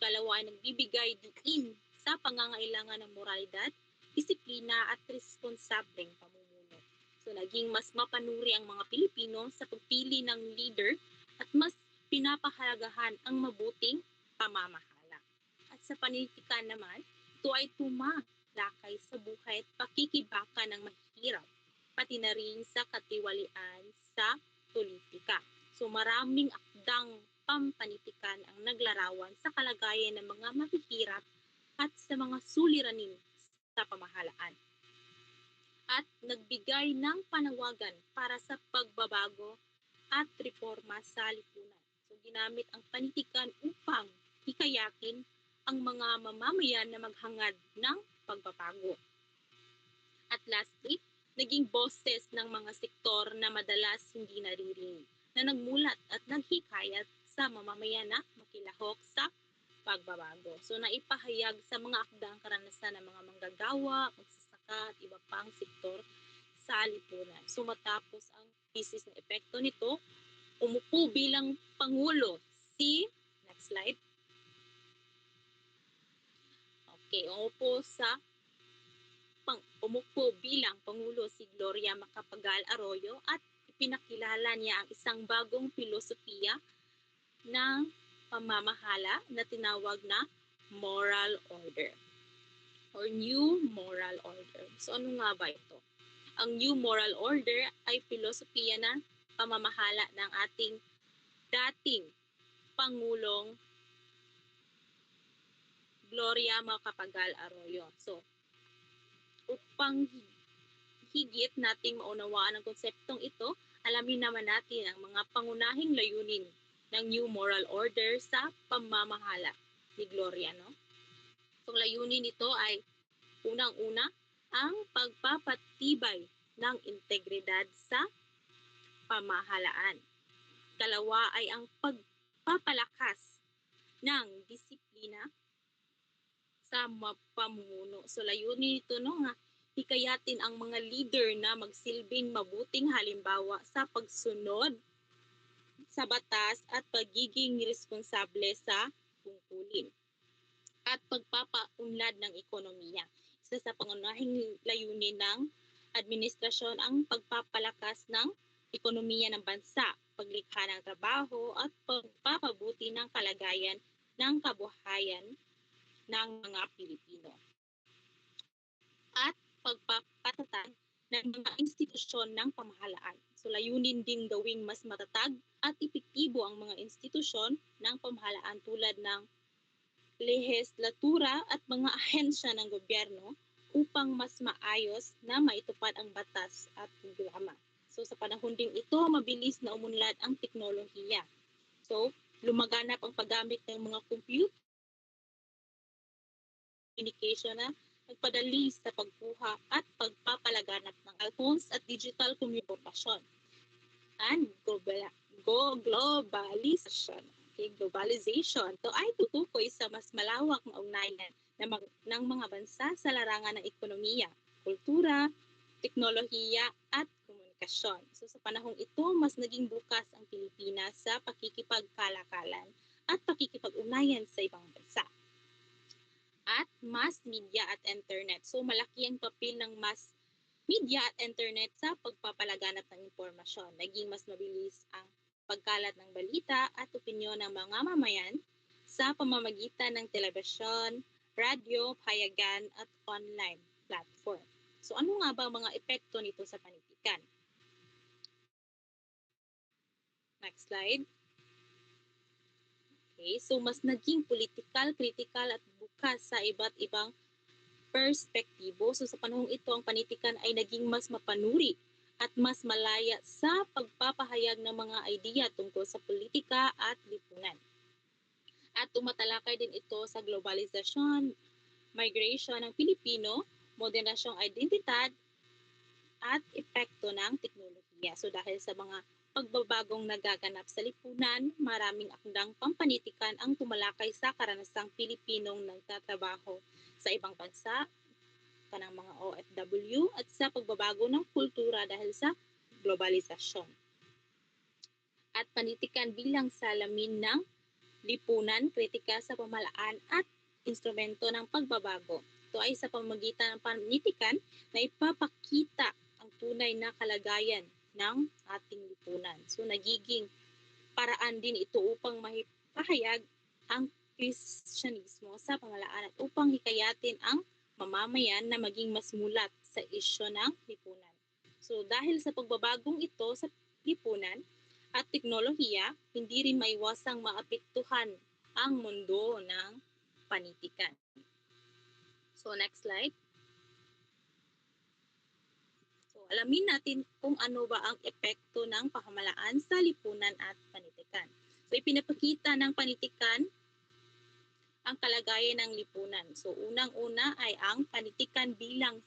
S3: Kalawa ay nagbibigay diin sa pangangailangan ng moralidad, disiplina at responsableng pamumuno. So naging mas mapanuri ang mga Pilipino sa pagpili ng leader at mas pinapahalagahan ang mabuting pamamahala. At sa panitikan naman, ito ay tumalakay sa buhay at pakikibaka ng mahirap, pati na rin sa katiwalian sa politika. So maraming akdang pampanitikan ang naglarawan sa kalagayan ng mga mahihirap at sa mga suliranin sa pamahalaan. At nagbigay ng panawagan para sa pagbabago at reforma sa lipunan. So ginamit ang panitikan upang hikayatin ang mga mamamayan na maghangad ng pagbabago. At lastly, naging boses ng mga sektor na madalas hindi naririnig, na nagmulat at naghikayat sa mamamayan na makilahok sa pagbabago. So naipahayag sa mga akdang karanasan ng mga manggagawa, magsasaka at iba pang sektor sa lipunan. So matapos ang krisis na epekto nito, umupo bilang Pangulo si, next slide. Okay, umupo bilang Pangulo si Gloria Macapagal Arroyo at ipinakilala niya ang isang bagong filosofiya ng pamamahala na tinawag na moral order or new moral order. So ano nga ba ito? Ang new moral order ay filosofiya ng pamamahala ng ating dating Pangulong Gloria Macapagal Arroyo. So, upang higit nating maunawaan ang konseptong ito, alamin naman natin ang mga pangunahing layunin ng New Moral Order sa pamamahala ni Gloria. No? So, layunin nito ay unang-una, ang pagpapatibay ng integridad sa pamahalaan. Kalawa ay ang pagpapalakas ng disiplina sa pamumuno. So layunin nito nga hikayatin ang mga leader na magsilbing mabuting halimbawa sa pagsunod sa batas at pagiging responsable sa tungkulin at pagpapaunlad ng ekonomiya. Isa sa pangunahing layunin ng administrasyon ang pagpapalakas ng ekonomiya ng bansa, paglikha ng trabaho at pagpapabuti ng kalagayan ng kabuhayan ng mga Pilipino. At pagpapatatag ng mga institusyon ng pamahalaan. So layunin ding gawing mas matatag at epektibo ang mga institusyon ng pamahalaan tulad ng lehislatura at mga ahensya ng gobyerno upang mas maayos na maitupad ang batas at programa. So sa panahon ding ito, mabilis na umunlad ang teknolohiya. So lumaganap ang paggamit ng mga communication na nagpadali sa pagkuha at pagpapalaganap ng cellphones at digital communication. And globalization. Okay, globalization. Ito ay tutukoy sa mas malawak na ugnayan ng mga bansa sa larangan ng ekonomiya, kultura, teknolohiya at komunikasyon. So sa panahong ito, mas naging bukas ang Pilipinas sa pakikipagkalakalan at pakikipag-ugnayan sa ibang bansa. At mass media at internet. So malaki ang papel ng mass media at internet sa pagpapalaganap ng impormasyon. Naging mas mabilis ang pagkalat ng balita at opinyon ng mga mamayan sa pamamagitan ng telebisyon, radyo, payagan at online platform. So ano nga ba mga epekto nito sa panitikan? Next slide. Okay? So mas naging political, critical at bukas sa iba't ibang perspektibo. So sa panahong ito, ang panitikan ay naging mas mapanuri at mas malaya sa pagpapahayag ng mga idea tungkol sa politika at lipunan. At tumatalakay din ito sa globalisasyon, migration ng Pilipino, modernasyong identidad, at epekto ng teknolohiya. So dahil sa mga pagbabagong nagaganap sa lipunan, maraming akdang pampanitikan ang tumalakay sa karanasang Pilipinong nagtatrabaho sa ibang bansa, kanang mga OFW, at sa pagbabago ng kultura dahil sa globalisasyon. At panitikan bilang salamin ng lipunan, kritika sa pamahalaan at instrumento ng pagbabago. Ito ay sa pamamagitan ng panitikan na ipapakita ang tunay na kalagayan ng ating lipunan. So nagiging paraan din ito upang mahipahayag ang Kristyanismo sa pamahalaan at upang hikayatin ang mamamayan na maging mas mulat sa isyu ng lipunan. So dahil sa pagbabagong ito sa lipunan at teknolohiya, hindi rin maiwasang maapektuhan ang mundo ng panitikan. So next slide. So alamin natin kung ano ba ang epekto ng pamahalaan sa lipunan at panitikan. So ipinapakita ng panitikan ang kalagayan ng lipunan. So unang-una ay ang panitikan bilang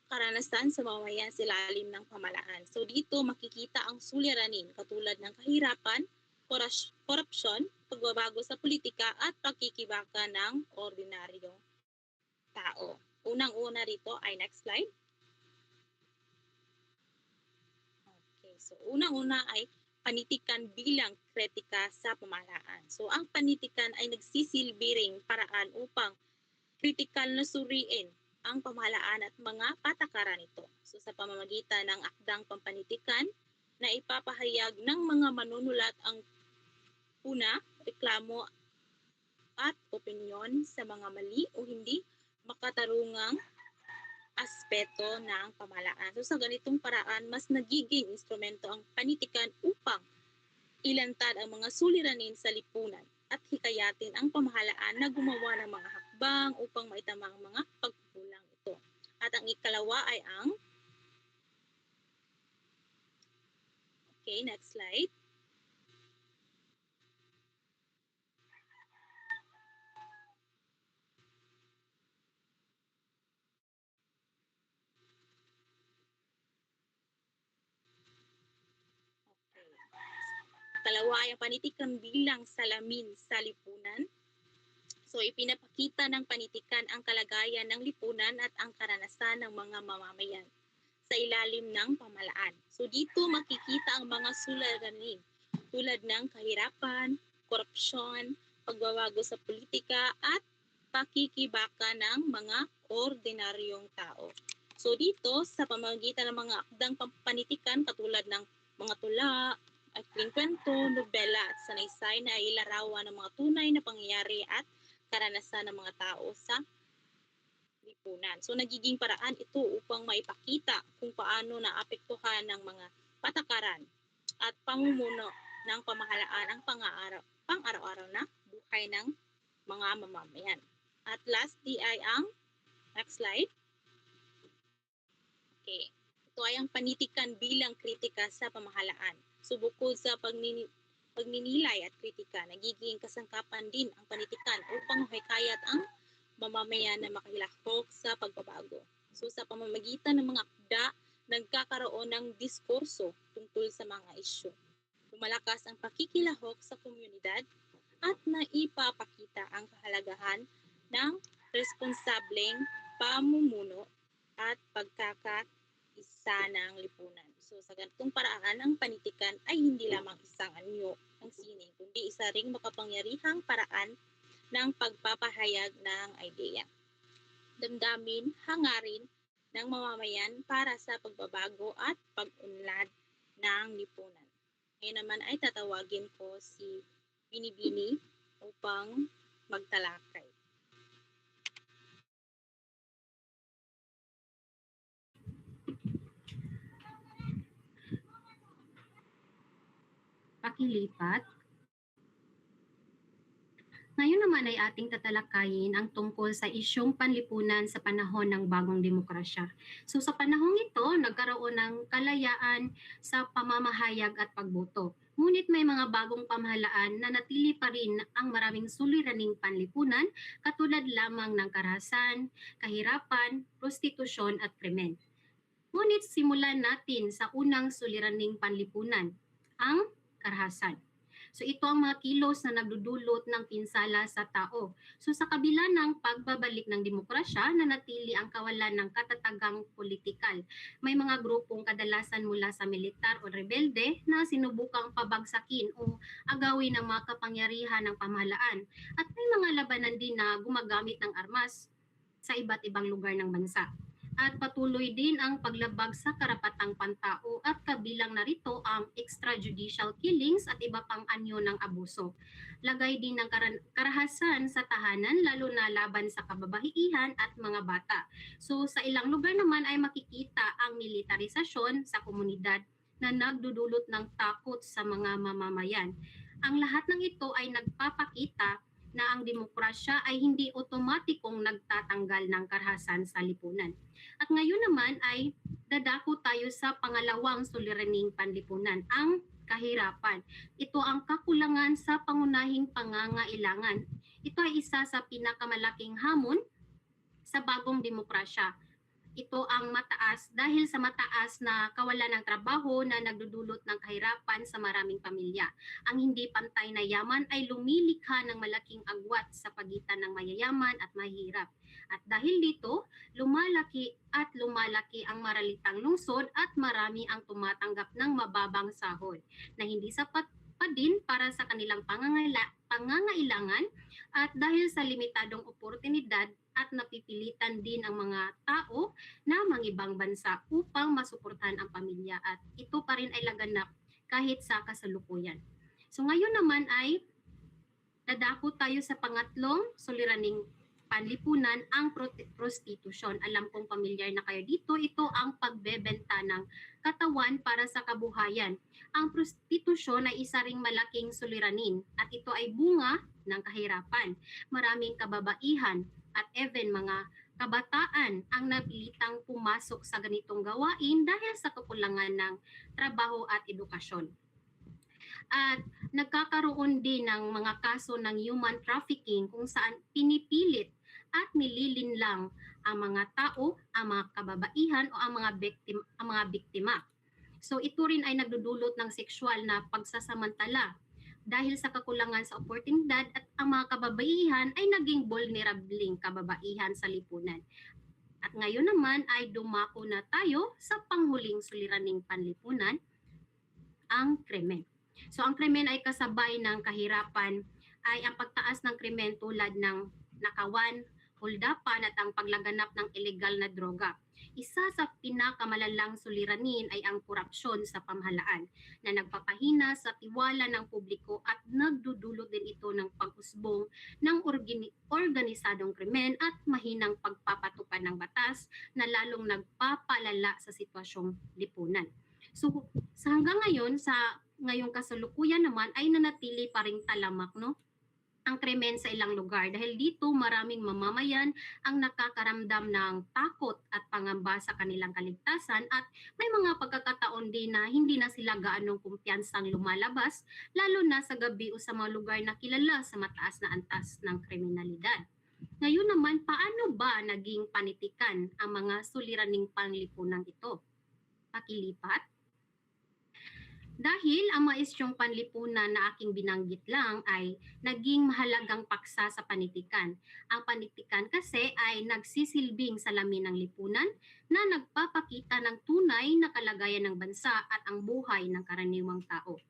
S3: karanasan sa mamamayan sa ilalim ng pamahalaan. So dito makikita ang suliranin katulad ng kahirapan, korupsyon, pagbabago sa politika at pagkikibaka ng ordinaryong tao. Unang-una rito ay next slide. Okay, so unang-una ay panitikan bilang kritika sa pamahalaan. So ang panitikan ay nagsisilbi ring paraan upang kritikal na suriin ang pamahalaan at mga patakaran nito. So sa pamamagitan ng akdang pampanitikan na ipapahayag ng mga manunulat ang una, reklamo at opinyon sa mga mali o hindi makatarungang aspeto ng pamahalaan. So sa ganitong paraan, mas nagiging instrumento ang panitikan upang ilantad ang mga suliranin sa lipunan at hikayatin ang pamahalaan na gumawa ng mga hakbang upang maitama ang mga pagkukulang ito. At ang ikalawa ay ang next slide. Kalawa ay ang panitikan bilang salamin sa lipunan. So ipinapakita ng panitikan ang kalagayan ng lipunan at ang karanasan ng mga mamamayan sa ilalim ng pamahalaan. So dito makikita ang mga suliranin tulad ng kahirapan, korupsyon, pagbabago sa politika at pakikibaka ng mga ordinaryong tao. So dito sa pamamagitan ng mga akdang panitikan katulad ng mga tula, ikling kwento, nobela at sanaysay na ilarawan ng mga tunay na pangyayari at karanasan ng mga tao sa lipunan. So nagiging paraan ito upang maipakita kung paano naapektuhan ng mga patakaran at pamumuno ng pamahalaan ang pang-araw-araw na buhay ng mga mamamayan. At lastly ay ang next slide. Okay. Ito ay ang panitikan bilang kritika sa pamahalaan. So bukod sa pagninilay at kritika, nagiging kasangkapan din ang panitikan upang mahikayat ang mamamayan na makahilahok sa pagbabago. So sa pamamagitan ng mga akda, nagkakaroon ng diskurso tungkol sa mga isyu. Lumalakas ang pakikilahok sa komunidad at naipapakita ang kahalagahan ng responsableng pamumuno at pagkakaisa ng lipunan. So sa ganitong paraan, ang panitikan ay hindi lamang isang anyo ng sining, kundi isa ring makapangyarihang paraan ng pagpapahayag ng ideya, damdamin, hangarin ng mamamayan para sa pagbabago at pag-unlad ng lipunan. Ngayon naman ay tatawagin ko si Binibini upang magtalakay.
S1: Pakilipat
S4: Ngayon naman ay ating tatalakayin ang tungkol sa isyong panlipunan sa panahon ng bagong demokrasya. So sa panahong ito, nagkaroon ng kalayaan sa pamamahayag at pagboto. Ngunit may mga bagong pamahalaan na natili pa rin ang maraming suliraning panlipunan katulad lamang ng karahasan, kahirapan, prostitusyon at krimen. Ngunit simulan natin sa unang suliraning panlipunan, ang karahasan. So ito ang mga kilos na nagdudulot ng pinsala sa tao. So sa kabila ng pagbabalik ng demokrasya, nanatili ang kawalan ng katatagang politikal. May mga grupong kadalasan mula sa militar o rebelde na sinubukang pabagsakin o agawin ang mga kapangyarihan ng pamahalaan. At may mga labanan din na gumagamit ng armas sa iba't ibang lugar ng bansa. At patuloy din ang paglabag sa karapatang pantao at kabilang narito ang extrajudicial killings at iba pang anyo ng abuso. Lagay din ng karahasan sa tahanan lalo na laban sa kababaihan at mga bata. So sa ilang lugar naman ay makikita ang militarisasyon sa komunidad na nagdudulot ng takot sa mga mamamayan. Ang lahat ng ito ay nagpapakita na ang demokrasya ay hindi otomatikong nagtatanggal ng karahasan sa lipunan. At ngayon naman ay dadako tayo sa pangalawang suliraning panlipunan, ang kahirapan. Ito ang kakulangan sa pangunahing pangangailangan. Ito ay isa sa pinakamalaking hamon sa bagong demokrasya. Ito ang mataas dahil sa mataas na kawalan ng trabaho na nagdudulot ng kahirapan sa maraming pamilya. Ang hindi pantay na yaman ay lumilikha ng malaking agwat sa pagitan ng mayayaman at mahirap. At dahil dito, lumalaki ang maralitang lungsod at marami ang tumatanggap ng mababang sahod na hindi sapat pa din para sa kanilang pangangailangan at dahil sa limitadong oportunidad at napipilitan din ang mga tao na mangibang bansa upang masuportahan ang pamilya at ito pa rin ay laganap kahit sa kasalukuyan. So ngayon naman ay dadako tayo sa pangatlong suliraning panlipunan, ang prostitusyon. Alam kong pamilyar na kayo dito, ito ang pagbebenta ng katawan para sa kabuhayan. Ang prostitusyon ay isa ring malaking suliranin at ito ay bunga ng kahirapan. Maraming kababaihan at even mga kabataan ang napilitang pumasok sa ganitong gawain dahil sa kakulangan ng trabaho at edukasyon. At nagkakaroon din ng mga kaso ng human trafficking kung saan pinipilit at nililinlang ang mga tao, ang mga kababaihan o ang mga biktima. So ito rin ay nagdudulot ng sexual na pagsasamantala dahil sa kakulangan sa oportunidad at ang mga kababaihan ay naging vulnerabling kababaihan sa lipunan. At ngayon naman ay dumako na tayo sa panghuling suliraning panlipunan, ang krimen. So ang krimen ay kasabay ng kahirapan ay ang pagtaas ng krimen tulad ng nakawan, huldapan at ang paglaganap ng ilegal na droga. Isa sa pinakamalalang suliranin ay ang korupsyon sa pamahalaan na nagpapahina sa tiwala ng publiko at nagdudulot din ito ng pag-usbong ng organisadong krimen at mahinang pagpapatupad ng batas na lalong nagpapalala sa sitwasyong lipunan. So sa hanggang ngayon, sa ngayong kasalukuyan naman ay nanatili pa ring talamak ang krimen sa ilang lugar dahil dito maraming mamamayan ang nakakaramdam ng takot at pangamba sa kanilang kaligtasan at may mga pagkakataon din na hindi na sila gaanong kumpiyansang lumalabas lalo na sa gabi o sa mga lugar na kilala sa mataas na antas ng kriminalidad. Ngayon naman, paano ba naging panitikan ang mga suliraning panlipunan ito? Pakilipat. Dahil ang maestrong panlipunan na aking binanggit lang ay naging mahalagang paksa sa panitikan. Ang panitikan kasi ay nagsisilbing salamin ng lipunan na nagpapakita ng tunay na kalagayan ng bansa at ang buhay ng karaniwang tao.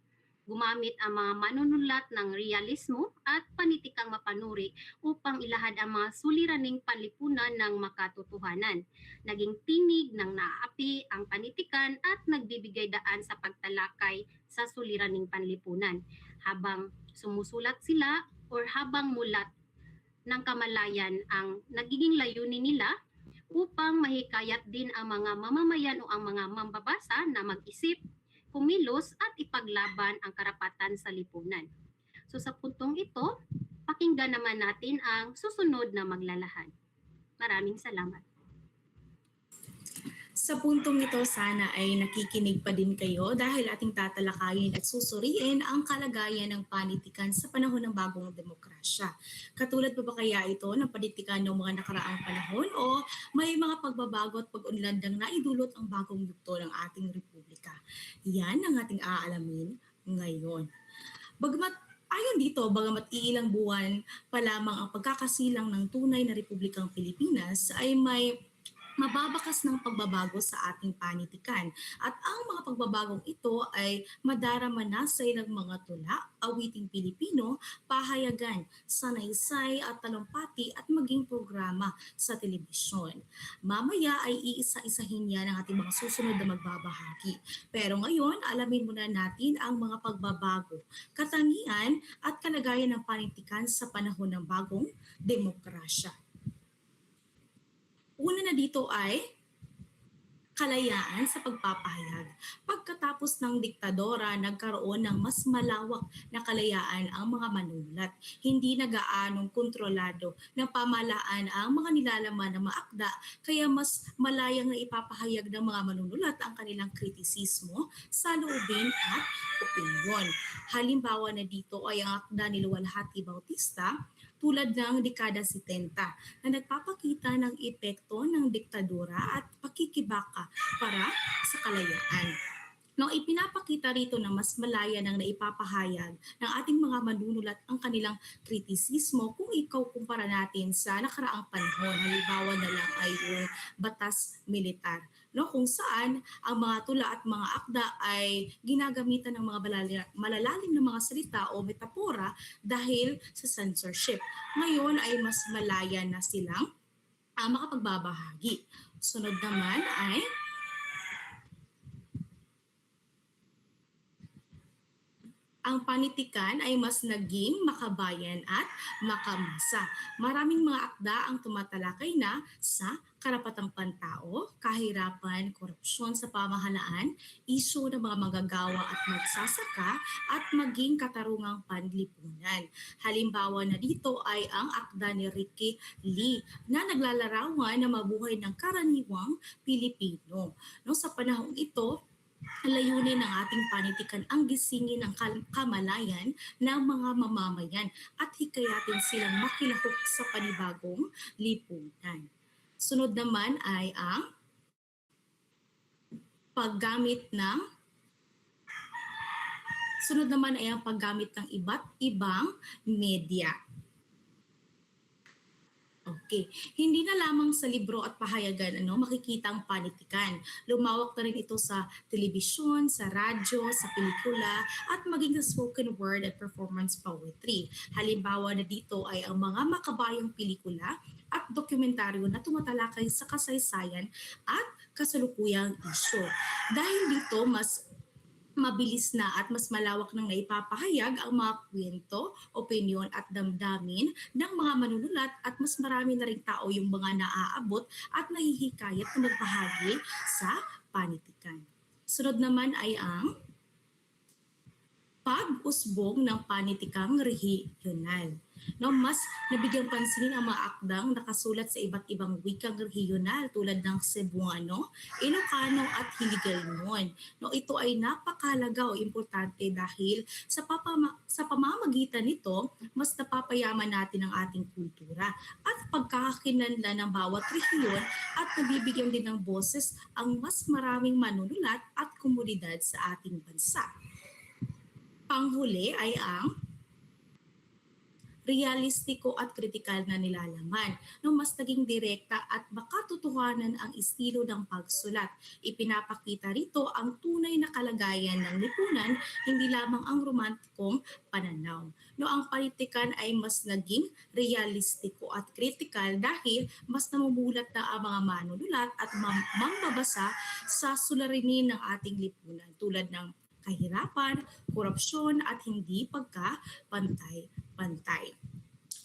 S4: Gumamit ang mga manunulat ng realismo at panitikang mapanuri upang ilahad ang mga suliraning panlipunan ng makatotohanan. Naging tinig ng naaapi ang panitikan at nagbibigay daan sa pagtalakay sa suliraning panlipunan. Habang sumusulat sila or habang mulat ng kamalayan ang nagiging layunin nila upang mahikayat din ang mga mamamayan o ang mga mambabasa na mag-isip, kumilos at ipaglaban ang karapatan sa lipunan. So sa puntong ito, pakinggan naman natin ang susunod na maglalahad. Maraming salamat.
S5: Sa puntong ito, sana ay nakikinig pa din kayo dahil ating tatalakayin at susuriin ang kalagayan ng panitikan sa panahon ng bagong demokrasya. Katulad pa ba kaya ito ng panitikan ng mga nakaraang panahon o may mga pagbabago at pag-unlad ng naidulot ang bagong yugto ng ating republika? Yan ang ating aalamin ngayon. Ayon dito, bagamat iilang buwan pa lamang ang pagkakasilang ng tunay na Republikang Pilipinas, ay may mababakas ng pagbabago sa ating panitikan. At ang mga pagbabagong ito ay madarama na sa ilang mga tula, awiting Pilipino, pahayagan, sanaysay at talumpati at maging programa sa telebisyon. Mamaya ay iisa-isahin yan ang ating mga susunod na magbabahagi. Pero ngayon, alamin muna natin ang mga pagbabago, katangian at kalagayan ng panitikan sa panahon ng bagong demokrasya. Una na dito ay kalayaan sa pagpapahayag. Pagkatapos ng diktadora, nagkaroon ng mas malawak na kalayaan ang mga manunulat. Hindi na gaanong kontrolado ng pamahalaan ang mga nilalaman ng mga akda, kaya mas malayang na ipapahayag ng mga manunulat ang kanilang kritisismo, saloobin at opinyon. Halimbawa na dito ay ang akda ni Luwalhati Bautista, tulad ng dekada 70 na nagpapakita ng epekto ng diktadura at pakikibaka para sa kalayaan. Ipinapakita rito na mas malaya nang naipapahayag ng ating mga manunulat ang kanilang kritisismo kung kumpara natin sa nakaraang panahon. Halimbawa na lang ay yung batas militar, kung saan ang mga tula at mga akda ay ginagamitan ng mga malalalim na mga salita o metapora dahil sa censorship. Ngayon ay mas malaya na silang makapagbabahagi. Sunod naman ay ang panitikan ay mas naging makabayan at makamasa. Maraming mga akda ang tumatalakay na sa karapatang pantao, kahirapan, korupsyon sa pamahalaan, isyu ng mga manggagawa at magsasaka, at maging katarungang panlipunan. Halimbawa na dito ay ang akda ni Ricky Lee na naglalarawan na mabuhay ng karaniwang Pilipino. Sa panahong ito, ang layunin ng ating panitikan ang gisingin ng kamalayan ng mga mamamayan at hikayatin silang makilahok sa panibagong lipunan. Sunod naman ay ang paggamit ng iba't ibang media. Okay. Hindi na lamang sa libro at pahayagan makikita ang panitikan. Lumawak na rin ito sa telebisyon, sa radyo, sa pelikula, at maging sa spoken word at performance poetry. Halimbawa na dito ay ang mga makabayang pelikula at dokumentaryo na tumatalakay sa kasaysayan at kasalukuyang isyu. Dahil dito, mas mabilis na at mas malawak nang naipapahayag ang mga kwento, opinyon at damdamin ng mga manunulat at mas marami na ring tao yung mga naaabot at nahihikayat na magbahagi sa panitikan. Sunod naman ay ang pag-usbong ng panitikang rehiyonal. Mas nabigyang pansinin ang mga akdang nakasulat sa iba't ibang wikang rehiyonal tulad ng Cebuano, Ilocano at Hiligaynon. Ito ay napakahalaga o importante dahil sa pamamagitan nito, mas napapayaman natin ang ating kultura at pagkakakinlanlan ng bawat rehiyon at nabibigyan din ng boses ang mas maraming manunulat at komunidad sa ating bansa. Panghuli ay ang realistiko at kritikal na nilalaman. Mas naging direkta at makatotohanan ang estilo ng pagsulat. Ipinapakita rito ang tunay na kalagayan ng lipunan, hindi lamang ang romantikong pananaw. Ang panitikan ay mas naging realistiko at kritikal dahil mas namumulat na ang mga manunulat at mambabasa sa suliranin ng ating lipunan tulad ng kahirapan, korupsyon at hindi pagka-pantay-pantay.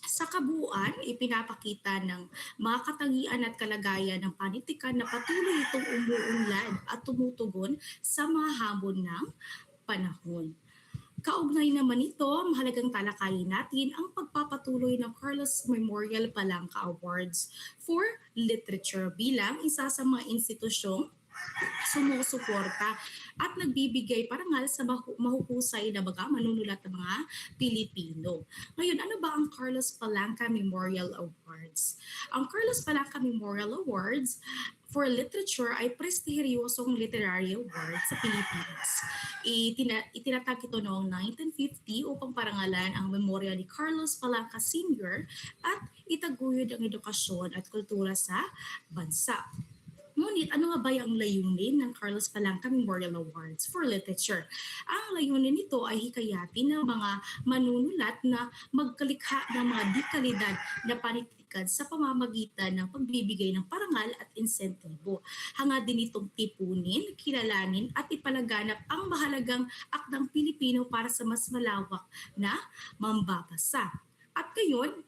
S5: Sa kabuuan, ipinapakita ng mga katangian at kalagayan ng panitikan na patuloy itong umuunlad at tumutugon sa mga hamon ng panahon. Kaugnay naman ito, mahalagang talakayin natin ang pagpapatuloy ng Carlos Memorial Palanca Awards for Literature bilang isa sa mga institusyong sumusuporta at nagbibigay parangal sa mahuhusay na manunulat ng mga Pilipino. Ngayon, ano ba ang Carlos Palanca Memorial Awards? Ang Carlos Palanca Memorial Awards for Literature ay prestigyosong literary award sa Pilipinas. Itinatag ito noong 1950 upang parangalan ang memorya ni Carlos Palanca Sr. at itaguyod ang edukasyon at kultura sa bansa. Ngunit ano nga ba ang layunin ng Carlos Palanca Memorial Awards for Literature? Ang layunin nito ay hikayatin ng mga manunulat na magkalikha ng mga dekalidad na panitikan sa pamamagitan ng pagbibigay ng parangal at insentibo. Hangad din itong tipunin, kilalanin at ipalaganap ang mahalagang akdang Pilipino para sa mas malawak na mambabasa. At gayon,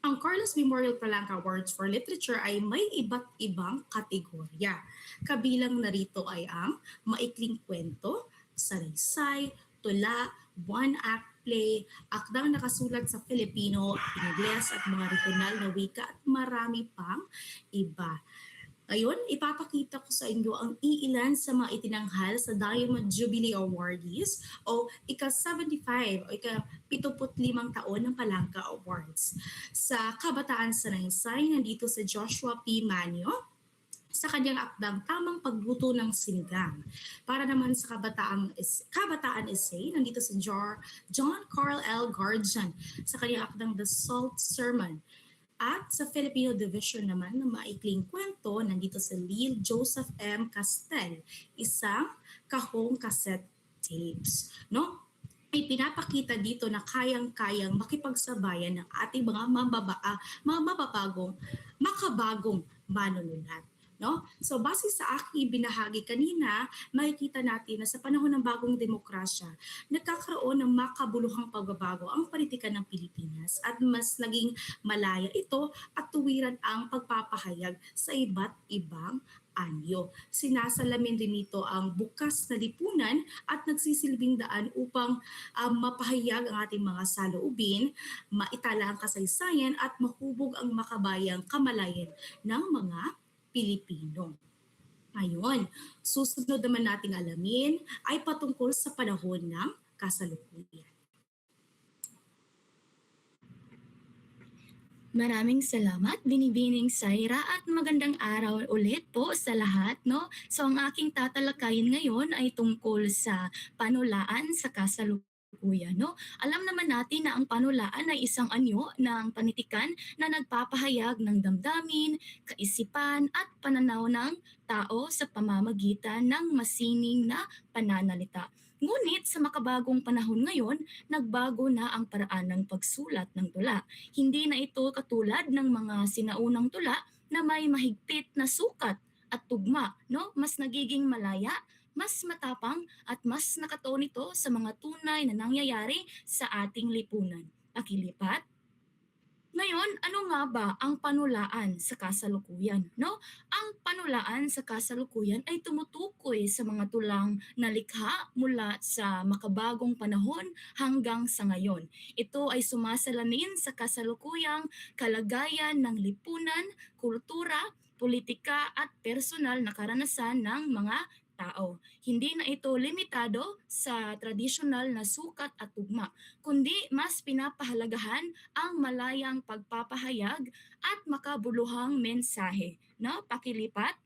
S5: ang Carlos Memorial Palanca Awards for Literature ay may iba't ibang kategorya. Kabilang narito ay ang maikling kwento, salaysay, tula, one-act play, akdang nakasulat sa Filipino, Ingles at mga regional na wika at marami pang iba. Ngayon, ipapakita ko sa inyo ang iilan sa mga itinanghal sa Diamond Jubilee Awardees o ika-75 o ika-75 taon ng Palanca Awards. Sa Kabataan Sanaysay, nandito si Joshua P. Manio sa kanyang akdang Tamang Pagluto ng Sinigang. Para naman sa Kabataan Essay, nandito si John Carl L. Guardian sa kanyang akdang The Salt Sermon. At sa Filipino Division naman ng maikling kwento, nandito si Lil Joseph M. Castel, isang kahong cassette tapes. No? Ipinapakita dito na kayang-kayang makipagsabayan ng ating mga makabagong manunulat. No? So base sa aking binahagi kanina, makikita natin na sa panahon ng bagong demokrasya, nagkakaroon ng makabuluhang pagbabago ang politikan ng Pilipinas at mas naging malaya ito at tuwiran ang pagpapahayag sa iba't ibang anyo. Sinasalamin din nito ang bukas na lipunan at nagsisilbing daan upang mapahayag ang ating mga saloobin, maitala ang kasaysayan at mahubog ang makabayang kamalayan ng mga Pilipino. Ngayon, susunod naman nating alamin ay patungkol sa panahon ng kasalukuyan.
S6: Maraming salamat, Binibining Saira, at magandang araw ulit po sa lahat. No? So ang aking tatalakayin ngayon ay tungkol sa panulaan sa kasalukuyan. No? Alam naman natin na ang panulaan ay isang anyo ng panitikan na nagpapahayag ng damdamin, kaisipan at pananaw ng tao sa pamamagitan ng masining na pananalita. Ngunit sa makabagong panahon ngayon, nagbago na ang paraan ng pagsulat ng tula. Hindi na ito katulad ng mga sinaunang tula na may mahigpit na sukat at tugma. No? Mas nagiging malaya, mas matapang at mas nakatuon ito sa mga tunay na nangyayari sa ating lipunan. Pakilipat. Ngayon, ano nga ba ang panulaan sa kasalukuyan? No? Ang panulaan sa kasalukuyan ay tumutukoy sa mga tulang na likha mula sa makabagong panahon hanggang sa ngayon. Ito ay sumasalamin sa kasalukuyang kalagayan ng lipunan, kultura, politika at personal na karanasan ng mga tao. Hindi na ito limitado sa tradisyonal na sukat at tugma, kundi mas pinapahalagahan ang malayang pagpapahayag at makabuluhang mensahe. No? Pakilipat.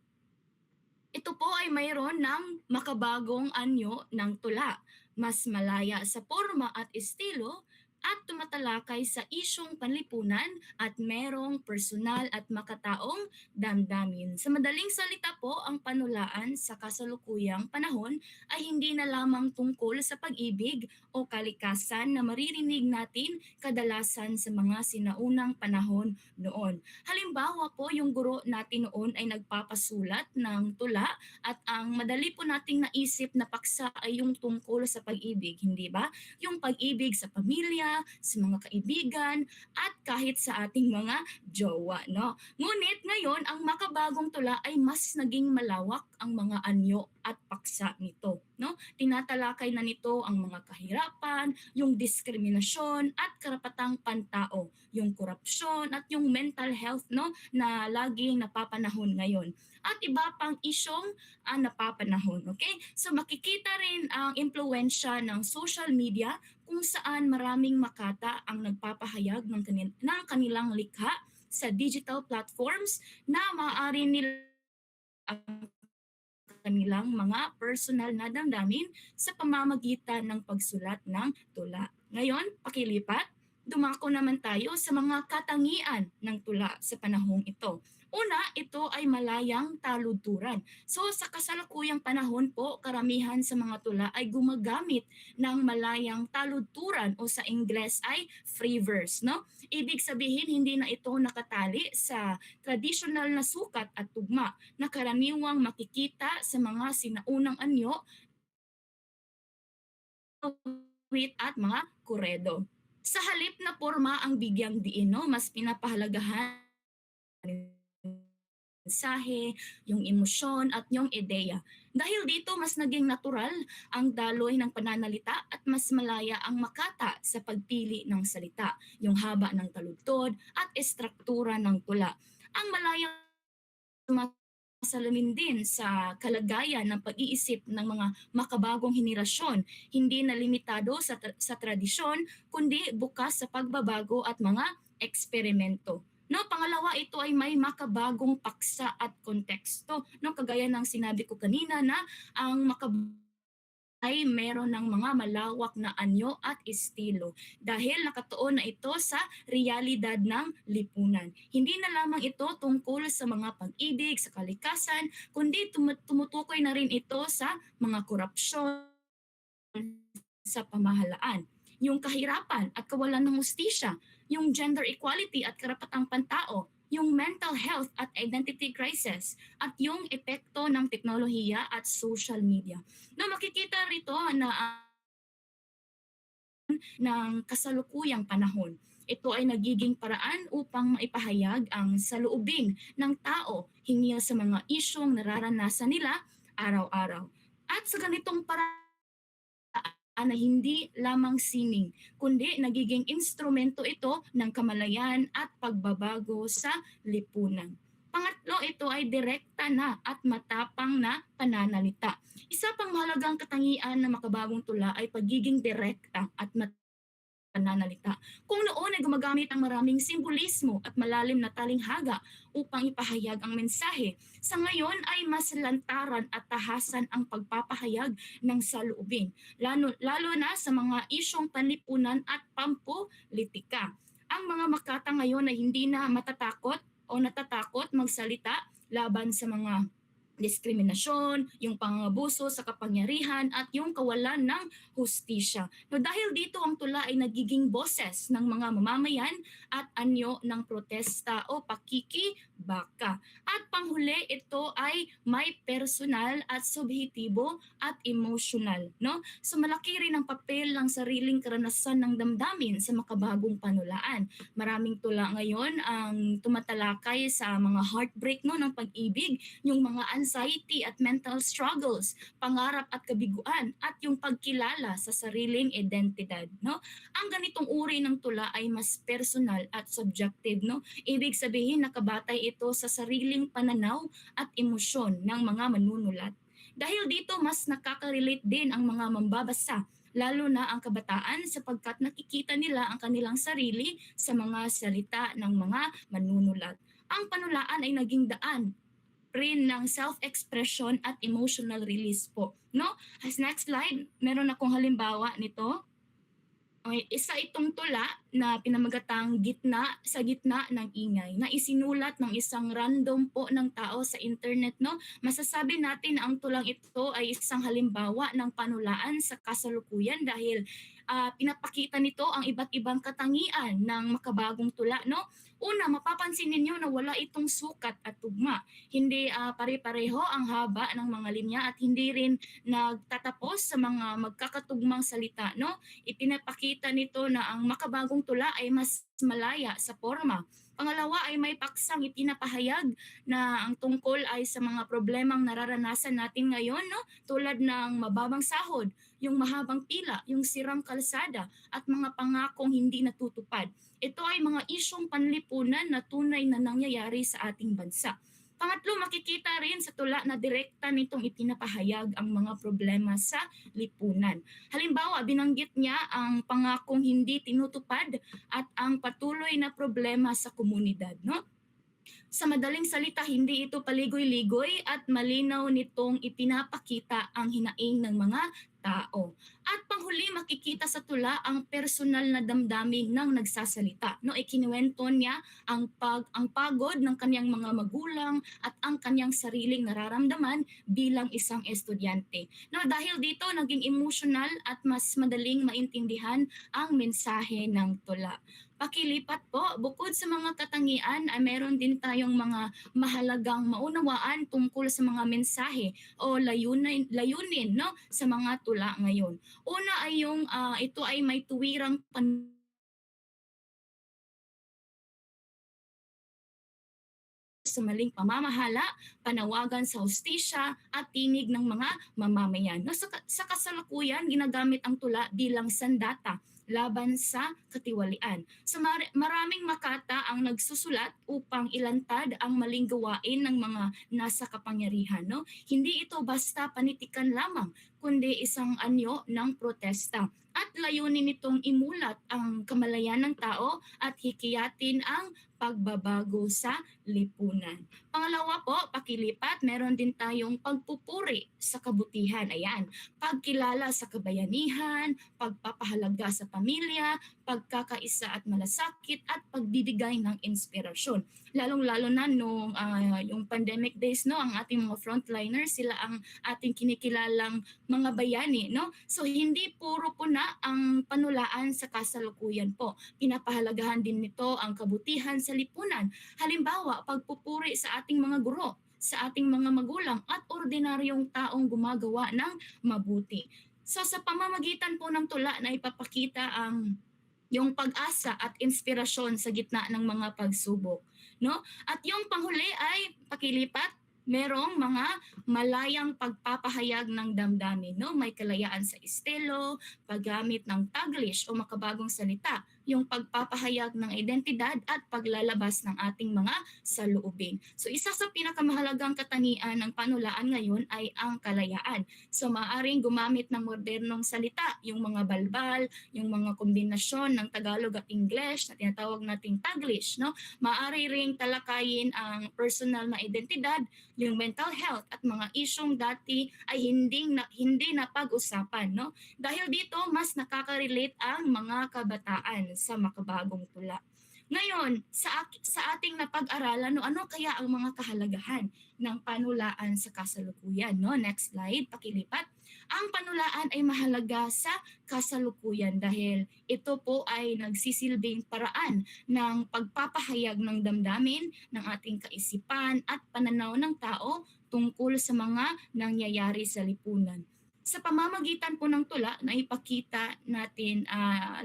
S6: Ito po ay mayroon ng makabagong anyo ng tula, mas malaya sa forma at estilo, at tumatalakay sa isyong panlipunan at merong personal at makataong damdamin. Sa madaling salita po, ang panulaan sa kasalukuyang panahon ay hindi na lamang tungkol sa pag-ibig o kalikasan na maririnig natin kadalasan sa mga sinaunang panahon noon. Halimbawa po, yung guro natin noon ay nagpapasulat ng tula at ang madali po nating naisip na paksa ay yung tungkol sa pag-ibig, hindi ba? Yung pag-ibig sa pamilya, pamilya, sa mga kaibigan, at kahit sa ating mga jowa, no? Ngunit ngayon, ang makabagong tula ay mas naging malawak ang mga anyo at paksa nito, no? Tinatalakay na nito ang mga kahirapan, yung diskriminasyon at karapatang pantao, yung korupsyon at yung mental health, no, na laging napapanahon ngayon. At iba pang isyong napapanahon, okay? So makikita rin ang impluwensya ng social media kung saan maraming makata ang nagpapahayag ng kanilang likha sa digital platforms na maaari nila ang kanilang mga personal na damdamin sa pamamagitan ng pagsulat ng tula. Ngayon, pakilipat, dumako naman tayo sa mga katangian ng tula sa panahong ito. Una, ito ay malayang taludturan. So sa kasalukuyang panahon po, karamihan sa mga tula ay gumagamit ng malayang taludturan o sa Ingles ay free verse, no? Ibig sabihin hindi na ito nakatali sa traditional na sukat at tugma na karaniwang makikita sa mga sinaunang anyo, wit at mga kuredo. Sa halip na porma ang bigyang diin, no, mas pinapahalagahan mensahe, yung emosyon at yung ideya. Dahil dito mas naging natural ang daloy ng pananalita at mas malaya ang makata sa pagpili ng salita, yung haba ng taludtod at estruktura ng tula. Ang malayang salamin din sa kalagayan ng pag-iisip ng mga makabagong henerasyon, hindi na limitado sa tradisyon, kundi bukas sa pagbabago at mga eksperimento. No, pangalawa, ito ay may makabagong paksa at konteksto. No, kagaya ng sinabi ko kanina na ang ay meron ng mga malawak na anyo at estilo dahil nakatuon na ito sa realidad ng lipunan. Hindi na lamang ito tungkol sa mga pag-ibig, sa kalikasan, kundi tumutukoy na rin ito sa mga korupsyon sa pamahalaan, yung kahirapan at kawalan ng hustisya, yung gender equality at karapatang pantao, yung mental health at identity crisis, at yung epekto ng teknolohiya at social media. Na makikita rito na ng kasalukuyang panahon. Ito ay nagiging paraan upang maipahayag ang saloobin ng tao hinggil sa mga isyong nararanasan nila araw-araw. At sa ganitong paraan na hindi lamang sining, kundi nagiging instrumento ito ng kamalayan at pagbabago sa lipunan. Pangatlo, ito ay direkta na at matapang na pananalita. Isa pang mahalagang katangian ng makabagong tula ay pagiging direkta at pananalita. Kung noon ay gumagamit ang maraming simbolismo at malalim na talinghaga upang ipahayag ang mensahe, sa ngayon ay mas lantaran at tahasan ang pagpapahayag ng saloobin, lalo na sa mga isyong panlipunan at pampolitika. Ang mga makata ngayon ay hindi na matatakot o natatakot magsalita laban sa mga diskriminasyon, yung pangabuso sa kapangyarihan at yung kawalan ng hustisya. No, dahil dito ang tula ay nagiging boses ng mga mamamayan at anyo ng protesta o pakikibaka. At panghuli, ito ay may personal at subjektibo at emotional, no? So malaki rin ang papel ng sariling karanasan ng damdamin sa makabagong panulaan. Maraming tula ngayon ang tumatalakay sa mga heartbreak, no, ng pag-ibig, yung mga anxiety at mental struggles, pangarap at kabiguan, at yung pagkilala sa sariling identidad, no? Ang ganitong uri ng tula ay mas personal at subjective, no? Ibig sabihin nakabatay ito sa sariling pananaw at emosyon ng mga manunulat. Dahil dito mas nakaka-relate din ang mga mambabasa, lalo na ang kabataan sapagkat nakikita nila ang kanilang sarili sa mga salita ng mga manunulat. Ang panulaan ay naging daan rin ng self-expression at emotional release po. No? As next slide, meron akong halimbawa nito. Okay, isa itong tula na pinamagatang sa gitna ng ingay na isinulat ng isang random po ng tao sa internet, no? Masasabi natin na ang tulang ito ay isang halimbawa ng panulaan sa kasalukuyan dahil pinapakita nito ang iba't ibang katangian ng makabagong tula, no? Una, mapapansin ninyo na wala itong sukat at tugma. Hindi pare-pareho ang haba ng mga linya at hindi rin nagtatapos sa mga magkakatugmang salita, no? Ipinapakita nito na ang makabagong tula ay mas malaya sa forma. Pangalawa ay may paksang ipinapahayag na ang tungkol ay sa mga problemang nararanasan natin ngayon, no? Tulad ng mababang sahod, yung mahabang pila, yung sirang kalsada at mga pangakong hindi natutupad. Ito ay mga isyong panlipunan na tunay na nangyayari sa ating bansa. Pangatlo, makikita rin sa tula na direkta nitong ipinapahayag ang mga problema sa lipunan. Halimbawa, binanggit niya ang pangakong hindi tinutupad at ang patuloy na problema sa komunidad, no? Sa madaling salita, hindi ito paligoy-ligoy at malinaw nitong ipinapakita ang hinaing ng mga tao. At panghuli, makikita sa tula ang personal na damdamin ng nagsasalita. No, ikinuwento niya ang pagod ng kanyang mga magulang at ang kanyang sariling nararamdaman bilang isang estudyante. No, dahil dito naging emotional at mas madaling maintindihan ang mensahe ng tula. Pakilipat po, bukod sa mga katangian ay meron din tayong mga mahalagang maunawaan tungkol sa mga mensahe o layunin, no, sa mga tula ngayon. Una ay yung ito ay may tuwirang sa maling pamamahala, panawagan sa hustisya at tinig ng mga mamamayan. No, sa kasalukuyan, ginagamit ang tula bilang sandata laban sa katiwalian. Sa maraming makata ang nagsusulat upang ilantad ang maling gawain ng mga nasa kapangyarihan. No? Hindi ito basta panitikan lamang, kundi isang anyo ng protesta. At layunin nitong imulat ang kamalayan ng tao at hikiyatin ang pagbabago sa lipunan. Pangalawa po, pakilipat, meron din tayong pagpupuri sa kabutihan. Ayan, pagkilala sa kabayanihan, pagpapahalaga sa pamilya, pagkakaisa at malasakit at pagbibigay ng inspirasyon. Lalong-lalo na nung yung pandemic days, no, ang ating mga frontliners, sila ang ating kinikilalang mga bayani, no? So hindi puro po na ang panulaan sa kasalukuyan po. Pinapahalagahan din nito ang kabutihan sa lipunan. Halimbawa, pagpupuri sa ating mga guro, sa ating mga magulang at ordinaryong taong gumagawa ng mabuti. So sa pamamagitan po ng tula na ipapakita ang yung pag-asa at inspirasyon sa gitna ng mga pagsubok, no? At yung panghuli ay pakilipat, merong mga malayang pagpapahayag ng damdamin, no? May kalayaan sa estilo, paggamit ng Taglish o makabagong salita, yung pagpapahayag ng identidad at paglalabas ng ating mga saloobin. So isa sa pinakamahalagang katangian ng panulaan ngayon ay ang kalayaan. So maaaring gumamit ng modernong salita, yung mga balbal, yung mga kombinasyon ng Tagalog at English na tinatawag nating Taglish, no? Maaari ring talakayin ang personal na identidad, yung mental health at mga isyong dati ay hindi na pag-usapan, no? Dahil dito mas nakaka-relate ang mga kabataan sa makabagong tula. Ngayon, sa ating napag-aralan, no, ano kaya ang mga kahalagahan ng panulaan sa kasalukuyan, no? Next slide, pakilipat. Ang panulaan ay mahalaga sa kasalukuyan dahil ito po ay nagsisilbing paraan ng pagpapahayag ng damdamin, ng ating kaisipan at pananaw ng tao tungkol sa mga nangyayari sa lipunan. Sa pamamagitan po ng tula na ipakita natin,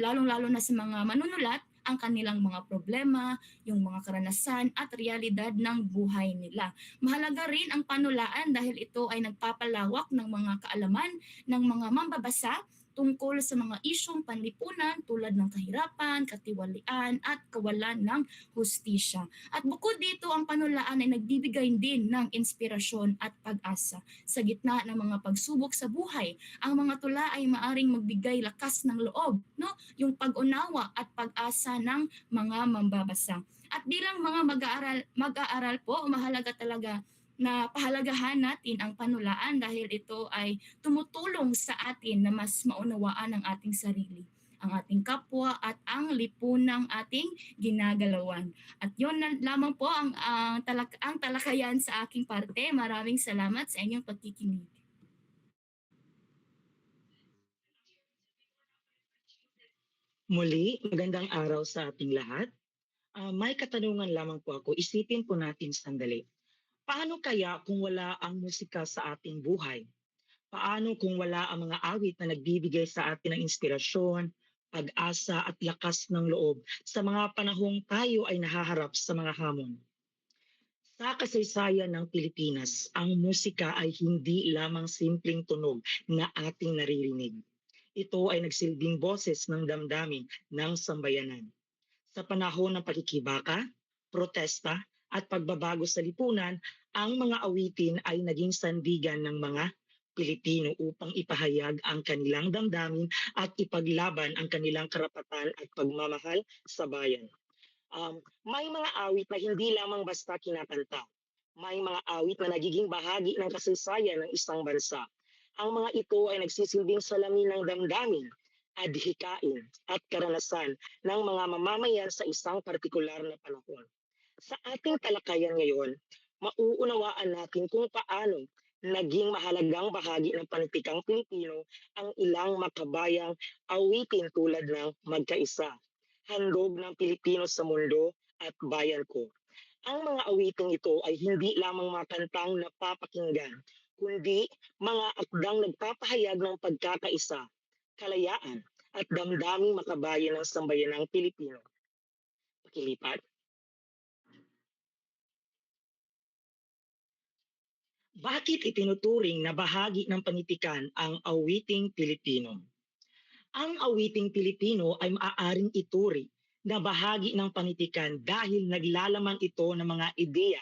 S6: lalong-lalo na sa mga manunulat, ang kanilang mga problema, yung mga karanasan at realidad ng buhay nila. Mahalaga rin ang panulaan dahil ito ay nagpapalawak ng mga kaalaman ng mga mambabasa tungkol sa mga isyong panlipunan tulad ng kahirapan, katiwalian at kawalan ng hustisya. At bukod dito, ang panulaan ay nagbibigay din ng inspirasyon at pag-asa. Sa gitna ng mga pagsubok sa buhay, ang mga tula ay maaring magbigay lakas ng loob, no? Yung pag-unawa at pag-asa ng mga mambabasa. At bilang mga mag-aaral po, mahalaga talaga na pahalagahan natin ang panulaan dahil ito ay tumutulong sa atin na mas maunawaan ang ating sarili, ang ating kapwa at ang lipunang ating ginagalawan. At yun lamang po ang talakayan sa aking parte. Maraming salamat sa inyong pagkikinig.
S7: Muli, magandang araw sa ating lahat. May katanungan lamang po ako. Isipin po natin sandali. Paano kaya kung wala ang musika sa ating buhay? Paano kung wala ang mga awit na nagbibigay sa atin ng inspirasyon, pag-asa at lakas ng loob sa mga panahong tayo ay nahaharap sa mga hamon? Sa kasaysayan ng Pilipinas, ang musika ay hindi lamang simpleng tunog na ating naririnig. Ito ay nagsilbing boses ng damdamin ng sambayanan. Sa panahon ng pakikibaka, protesta at pagbabago sa lipunan, ang mga awitin ay naging sandigan ng mga Pilipino upang ipahayag ang kanilang damdamin at ipaglaban ang kanilang karapatan at pagmamahal sa bayan. May mga awit na hindi lamang basta kinakanta. May mga awit na nagiging bahagi ng kasaysayan ng isang bansa. Ang mga ito ay nagsisilbing salamin ng damdamin, adhikain at karanasan ng mga mamamayan sa isang partikular na panahon. Sa ating talakayan ngayon, mauunawaan natin kung paano naging mahalagang bahagi ng panitikang Pilipino ang ilang makabayang awitin tulad ng Magkaisa, Handog ng Pilipino sa Mundo at Bayan Ko. Ang mga awiting ito ay hindi lamang mga kantang napapakinggan, kundi mga akdang nagpapahayag ng pagkakaisa, kalayaan, at damdaming makabayan ng sambayanang Pilipino. Pakilipat. Bakit itinuturing na bahagi ng panitikan ang awiting Pilipino? Ang awiting Pilipino ay maaaring ituri na bahagi ng panitikan dahil naglalaman ito ng mga ideya,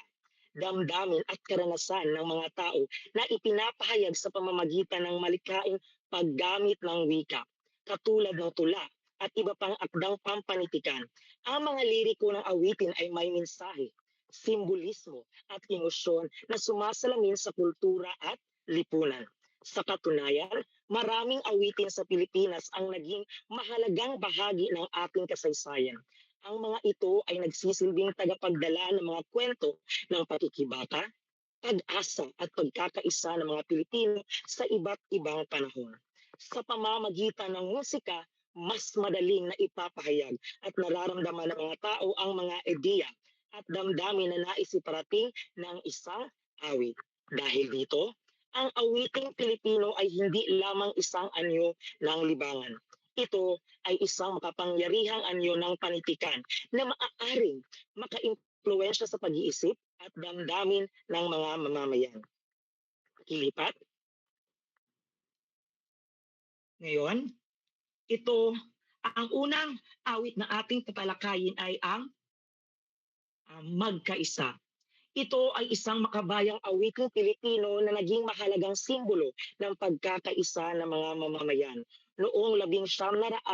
S7: damdamin at karanasan ng mga tao na ipinapahayag sa pamamagitan ng malikhaing paggamit ng wika, katulad ng tula at iba pang akdang pampanitikan. Ang mga liriko ng awitin ay may mensahe, simbolismo at emosyon na sumasalamin sa kultura at lipunan. Sa katunayan, maraming awitin sa Pilipinas ang naging mahalagang bahagi ng ating kasaysayan. Ang mga ito ay nagsisilbing tagapagdala ng mga kwento ng pakikibaka, pag-asa at pagkakaisa ng mga Pilipino sa iba't ibang panahon. Sa pamamagitan ng musika, mas madaling na ipapahayag at nararamdaman ng mga tao ang mga ideya at damdamin na nais iparating ng isang awit. Dahil dito, ang awiting Pilipino ay hindi lamang isang anyo ng libangan. Ito ay isang makapangyarihang anyo ng panitikan na maaaring maka-impluwensya sa pag-iisip at damdamin ng mga mamamayan. Ilipat. Ngayon, ito ang unang awit na ating tatalakayin ay ang Magkaisa. Ito ay isang makabayang awiting Pilipino na naging mahalagang simbolo ng pagkakaisa ng mga mamamayan noong 1986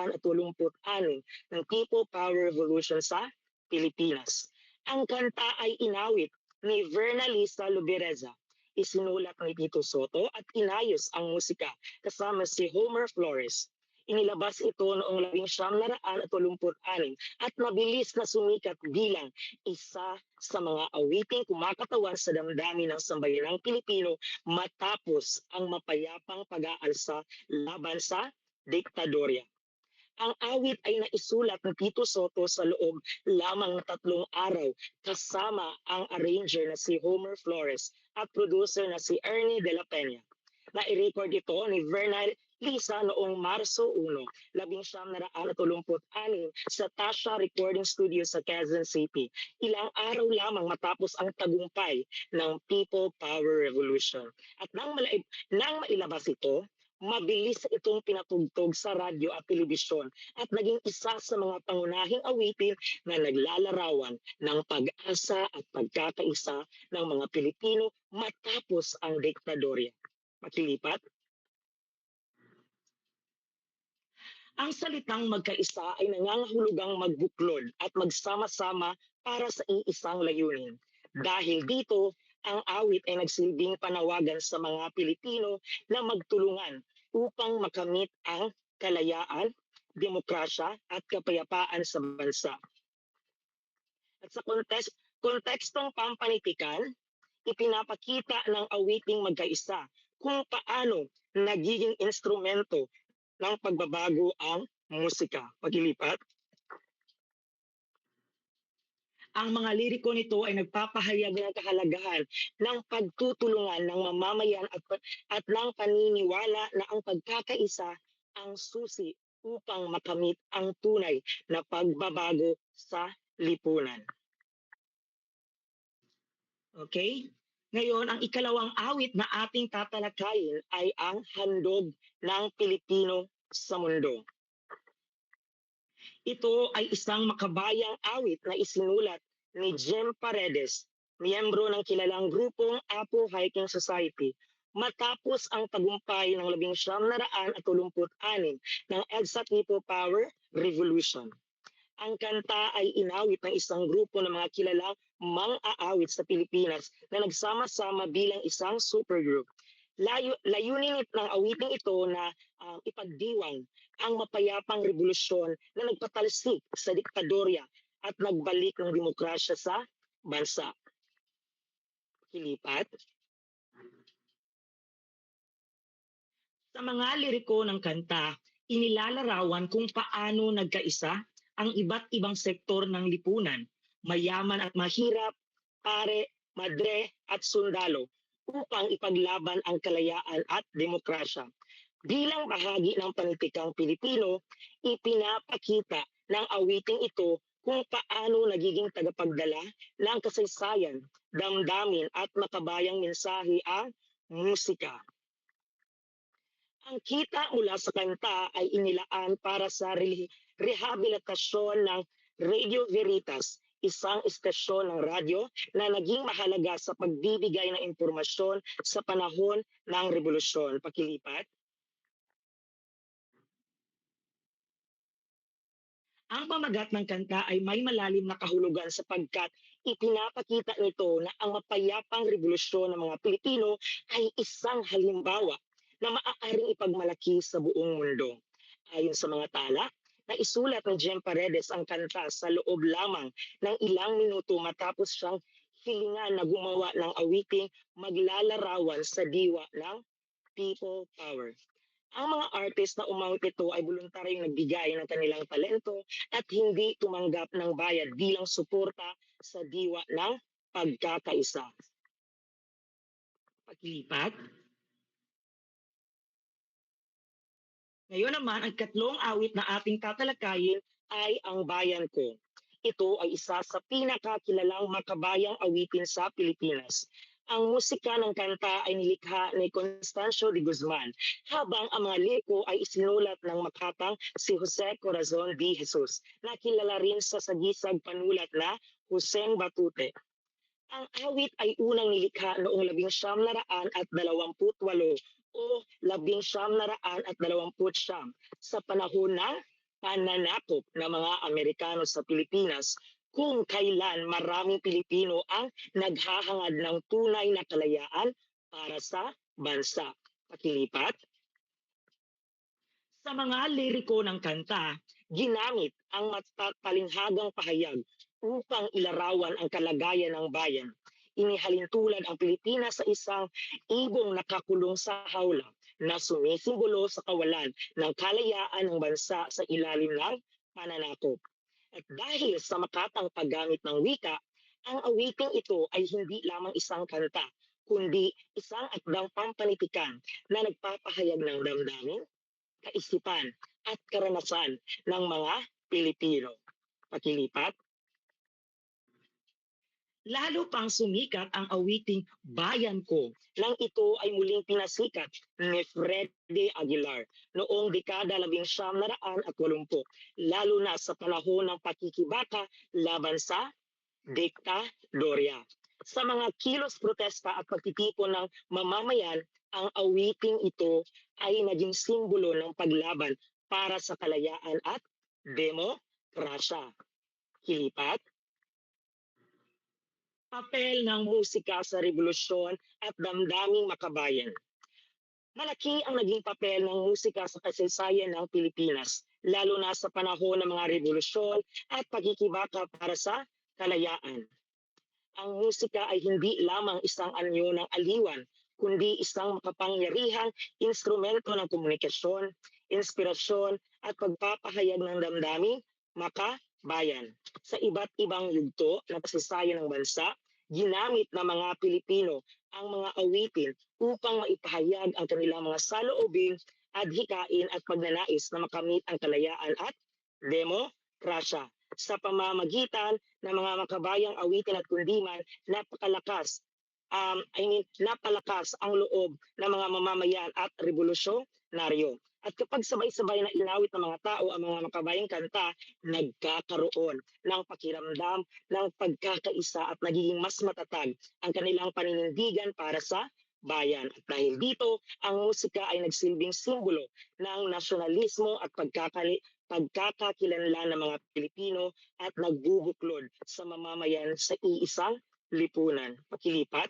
S7: ng People Power Revolution sa Pilipinas. Ang kanta ay inawit ni Vernalisa Lubereza, isinulat ni Tito Soto at inayos ang musika kasama si Homer Flores. Inilabas ito noong 1986 at mabilis na sumikat bilang isa sa mga awiting kumakatawan sa damdamin ng sambayanang Pilipino matapos ang mapayapang pag-aalsa laban sa diktadorya. Ang awit ay naisulat ni Tito Soto sa loob lamang ng 3 araw kasama ang arranger na si Homer Flores at producer na si Ernie de la Peña. Na-record ito ni Vernal Lisa noong Marso 1, 1986 sa Tasha Recording Studio sa Quezon City, ilang araw lamang matapos ang tagumpay ng People Power Revolution. At nang mailabas ito, mabilis itong pinatugtog sa radyo at telebisyon at naging isa sa mga pangunahing awitin na naglalarawan ng pag-asa at pagkakaisa ng mga Pilipino matapos ang diktadorya. Makilipat. Ang salitang magkaisa ay nangangahulugang magbuklod at magsama-sama para sa iisang layunin. Dahil dito, ang awit ay nagsilbing panawagan sa mga Pilipino na magtulungan upang makamit ang kalayaan, demokrasya at kapayapaan sa bansa. At sa kontekstong pampanitikan, ipinapakita ng awiting magkaisa kung paano nagiging instrumento ng pagbabago ang musika. Pagilipat. Ang mga liriko nito ay nagpapahayag ng kahalagahan ng pagtutulungan ng mamamayan at ng paniniwala na ang pagkakaisa ang susi upang makamit ang tunay na pagbabago sa lipunan. Okay? Ngayon, ang ikalawang awit na ating tatalakayin ay ang handog ng Pilipino sa mundo. Ito ay isang makabayang awit na isinulat ni Jem Paredes, miyembro ng kilalang grupong Apo Hiking Society, matapos ang tagumpay ng 1936 ng EDSA People Power Revolution. Ang kanta ay inawit ng isang grupo ng mga kilalang mang-aawit sa Pilipinas na nagsama-sama bilang isang supergroup. Layunin ng awiting ito na ipagdiwang ang mapayapang revolusyon na nagpatalsik sa diktadorya at nagbalik ng demokrasya sa bansa. Kilipat. Sa mga liriko ng kanta, inilalarawan kung paano nagkaisa ang iba't ibang sektor ng lipunan, mayaman at mahirap, pare, madre at sundalo, upang ipaglaban ang kalayaan at demokrasya. Bilang bahagi ng panitikang Pilipino, ipinapakita ng awiting ito kung paano nagiging tagapagdala ng kasaysayan, damdamin at makabayang mensahe ang musika. Ang kita mula sa kanta ay inilaan para sa rehabilitasyon ng Radio Veritas, isang istasyon ng radyo na naging mahalaga sa pagbibigay ng impormasyon sa panahon ng revolusyon. Pakilipat. Ang pamagat ng kanta ay may malalim na kahulugan sapagkat ipinapakita nito na ang mapayapang revolusyon ng mga Pilipino ay isang halimbawa na maaaring ipagmalaki sa buong mundo. Ayon sa mga tala, naisulat ni Jem Paredes ang kanta sa loob lamang ng ilang minuto matapos siyang hilingan na gumawa ng awiting maglalarawan sa diwa ng people power. Ang mga artist na umawit ito ay voluntaryong nagbigay ng kanilang talento at hindi tumanggap ng bayad bilang suporta sa diwa ng pagkakaisa. Pagkilipat. Ngayon naman, ang katlong awit na ating tatalakayin ay ang Bayan Ko. Ito ay isa sa pinakakilalang makabayang awitin sa Pilipinas. Ang musika ng kanta ay nilikha ni Constancio de Guzman, habang ang mga liriko ay isinulat ng makatang si Jose Corazon de Jesus, na kilala rin sa sagisag panulat na Joseng Batute. Ang awit ay unang nilikha noong 1928 o 1929 sa panahon ng pananakop ng mga Amerikano sa Pilipinas, kung kailan maraming Pilipino ang naghahangad ng tunay na kalayaan para sa bansa. Pakilipat. Sa mga liriko ng kanta, ginamit ang matatalinghagang pahayag upang ilarawan ang kalagayan ng bayan. Inihalintulad ang Pilipinas sa isang ibong nakakulong sa hawla na sumisimbolo sa kawalan ng kalayaan ng bansa sa ilalim ng pananakop. At dahil sa makatang paggamit ng wika, ang awiting ito ay hindi lamang isang kanta, kundi isang akdang pampanitikan na nagpapahayag ng damdamin, kaisipan at karanasan ng mga Pilipino. Pakilipat. Lalo pang sumikat ang awiting Bayan Ko nang ito ay muling pinasikat ni Freddy Aguilar noong dekada 1980, lalo na sa panahon ng pakikibaka laban sa diktadorya. Sa mga kilos protesta at pagtitipon ng mamamayan, ang awiting ito ay naging simbolo ng paglaban para sa kalayaan at demokrasya. Kilipat. Papel ng musika sa revolusyon at damdaming makabayan. Malaki ang naging papel ng musika sa kasaysayan ng Pilipinas, lalo na sa panahon ng mga revolusyon at pagkikibaka para sa kalayaan. Ang musika ay hindi lamang isang anyo ng aliwan, kundi isang makapangyarihang instrumento ng komunikasyon, inspirasyon at pagpapahayag ng damdaming makabayan. Sa iba't ibang yugto ng kasaysayan ng bansa, ginamit ng mga Pilipino ang mga awitin upang maipahayag ang kanilang mga saloobin, adhikain at pagnanais na makamit ang kalayaan at demokrasya. Sa pamamagitan ng mga makabayang awitin at kundiman, napalakas ang loob ng mga mamamayan at revolusyonaryo. At kapag sabay-sabay na inawit ng mga tao ang mga makabayang kanta, nagkakaroon ng pakiramdam ng pagkakaisa at nagiging mas matatag ang kanilang paninindigan para sa bayan. At dahil dito, ang musika ay nagsilbing simbolo ng nasyonalismo at pagkakakilanlan ng mga Pilipino at nagbubuklod sa mamamayan sa iisang lipunan. Pakilipat.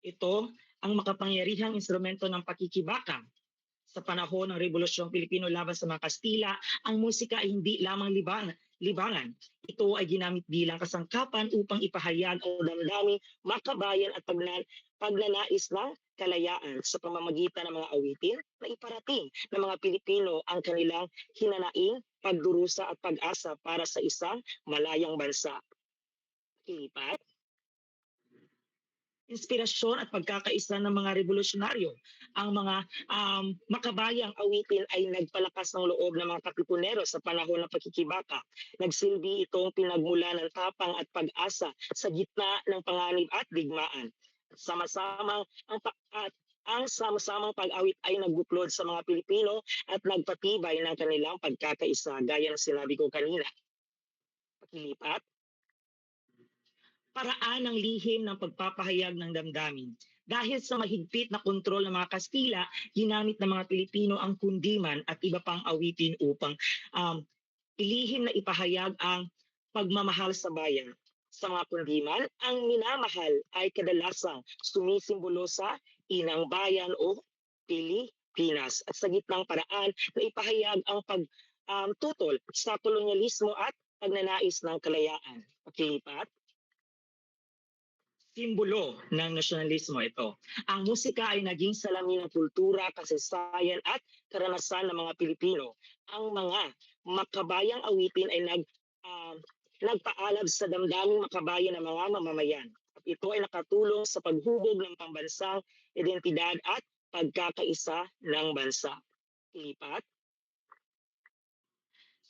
S7: Ito ang makapangyarihang instrumento ng pakikibaka. Sa panahon ng Rebolusyong Pilipino laban sa mga Kastila, ang musika ay hindi lamang libangan. Ito ay ginamit bilang kasangkapan upang ipahayag ang damdaming makabayan at pagnanais ng kalayaan sa pamamagitan ng mga awitin na iparating ng mga Pilipino ang kanilang hinanaing pagdurusa at pag-asa para sa isang malayang bansa. Ilipat. Inspirasyon at pagkakaisa ng mga revolusyonaryo. Ang mga makabayang awitin ay nagpalakas ng loob ng mga katipunero sa panahon ng pakikibaka. Nagsilbi itong pinagmula ng tapang at pag-asa sa gitna ng panganib at digmaan. Ang sama-samang pag-awit ay nagbuklod sa mga Pilipino at nagpatibay ng kanilang pagkakaisa gaya ng sinabi ko kanina. Pakilipat. Paraan ng lihim ng pagpapahayag ng damdamin. Dahil sa mahigpit na kontrol ng mga Kastila, ginamit ng mga Pilipino ang kundiman at iba pang awitin upang ilihim na ipahayag ang pagmamahal sa bayan. Sa mga kundiman, ang minamahal ay kadalasang sumisimbolo sa inang bayan o Pilipinas at sa gitnang paraan na ipahayag ang pagtutol sa kolonyalismo at pagnanais ng kalayaan. Pakilipat. Simbolo ng nasyonalismo ito. Ang musika ay naging salamin ng kultura, kasaysayan at karanasan ng mga Pilipino. Ang mga makabayang awitin ay nagpaalab sa damdaming makabayan ng mga mamamayan. At ito ay nakatulong sa paghubog ng pambansang identidad at pagkakaisa ng bansa. Ilipat.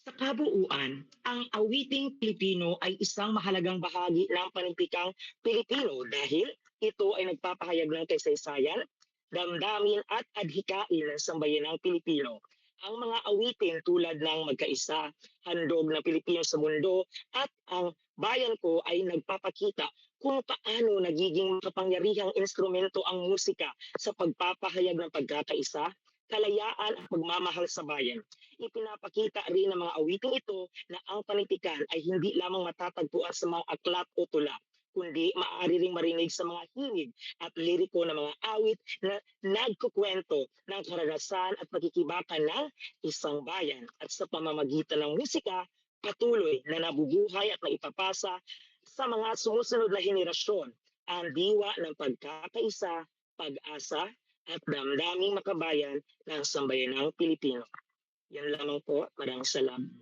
S7: Sa kabuuan, ang awiting Pilipino ay isang mahalagang bahagi ng panitikang Pilipino dahil ito ay nagpapahayag ng kasaysayan, damdamin at adhikain ng sambayanang Pilipino. Ang mga awitin tulad ng Magkaisa, Handog ng Pilipino sa Mundo at Ang Bayan Ko ay nagpapakita kung paano nagiging makapangyarihang instrumento ang musika sa pagpapahayag ng pagkakaisa, kalayaan at pagmamahal sa bayan. Ipinapakita rin ng mga awiting ito na ang panitikan ay hindi lamang matatagpuan sa mga aklat o tula, kundi maaari ring marinig sa mga himig at liriko ng mga awit na nagkukwento ng karanasan at pagkikibaka ng isang bayan. At sa pamamagitan ng musika, patuloy na nabubuhay at naipapasa sa mga sumusunod na henerasyon ang diwa ng pagkakaisa, pag-asa at damdaming makabayan ng sambayanang Pilipino. Yan lamang po. Maraming salamat.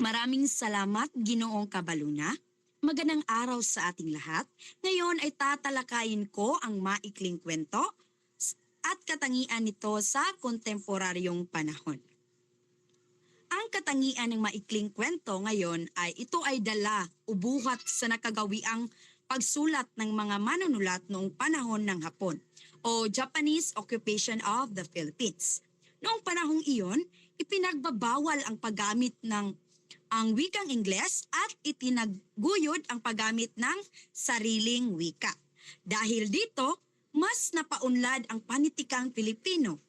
S8: Maraming salamat, Ginoong Cabaluna. Magandang araw sa ating lahat. Ngayon ay tatalakayin ko ang maikling kwento at katangian nito sa kontemporaryong panahon. Ang katangian ng maikling kwento ngayon ay ito ay dala o buhat sa nakagawiang pagsulat ng mga manunulat noong panahon ng Hapon o Japanese Occupation of the Philippines. Noong panahong iyon, ipinagbabawal ang paggamit ng ang wikang Ingles at itinaguyod ang paggamit ng sariling wika. Dahil dito, mas napaunlad ang panitikang Pilipino.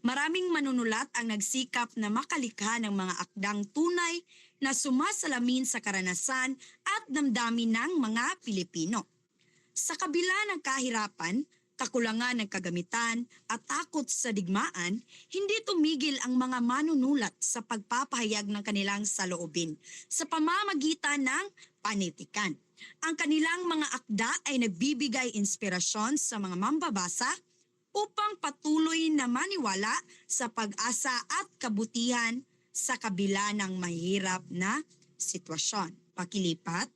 S8: Maraming manunulat ang nagsikap na makalikha ng mga akdang tunay na sumasalamin sa karanasan at damdamin ng mga Pilipino. Sa kabila ng kahirapan, kakulangan ng kagamitan at takot sa digmaan, hindi tumigil ang mga manunulat sa pagpapahayag ng kanilang saloobin sa pamamagitan ng panitikan. Ang kanilang mga akda ay nagbibigay inspirasyon sa mga mambabasa upang patuloy na maniwala sa pag-asa at kabutihan sa kabila ng mahirap na sitwasyon. Pakilipat.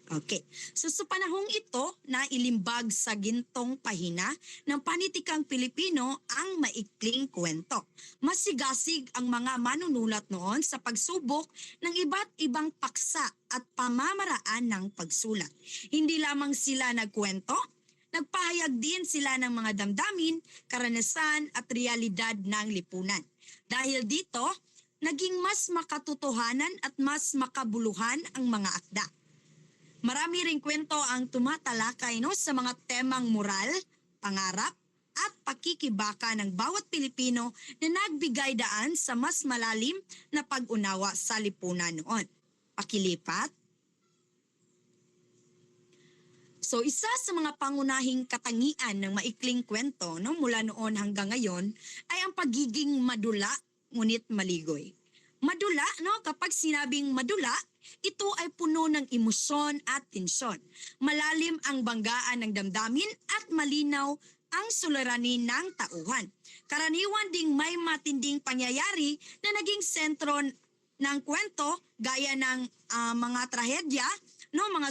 S8: Okay. So sa panahong ito na ilimbag sa gintong pahina ng panitikang Pilipino ang maikling kwento. Masigasig ang mga manunulat noon sa pagsubok ng iba't ibang paksa at pamamaraan ng pagsulat. Hindi lamang sila nagkwento, nagpahayag din sila ng mga damdamin, karanasan at realidad ng lipunan. Dahil dito, naging mas makatotohanan at mas makabuluhan ang mga akda. Marami ring kwento ang tumatalakay sa mga temang moral, pangarap, at pakikibaka ng bawat Pilipino na nagbigay daan sa mas malalim na pag-unawa sa lipunan noon. Pakilipat. So isa sa mga pangunahing katangian ng maikling kwento mula noon hanggang ngayon ay ang pagiging madula ngunit maligoy. Madula, kapag sinabing madula, ito ay puno ng emosyon at tensyon. Malalim ang banggaan ng damdamin at malinaw ang suliranin ng tauhan. Karaniwan ding may matinding pangyayari na naging sentro ng kwento gaya ng mga trahedya, mga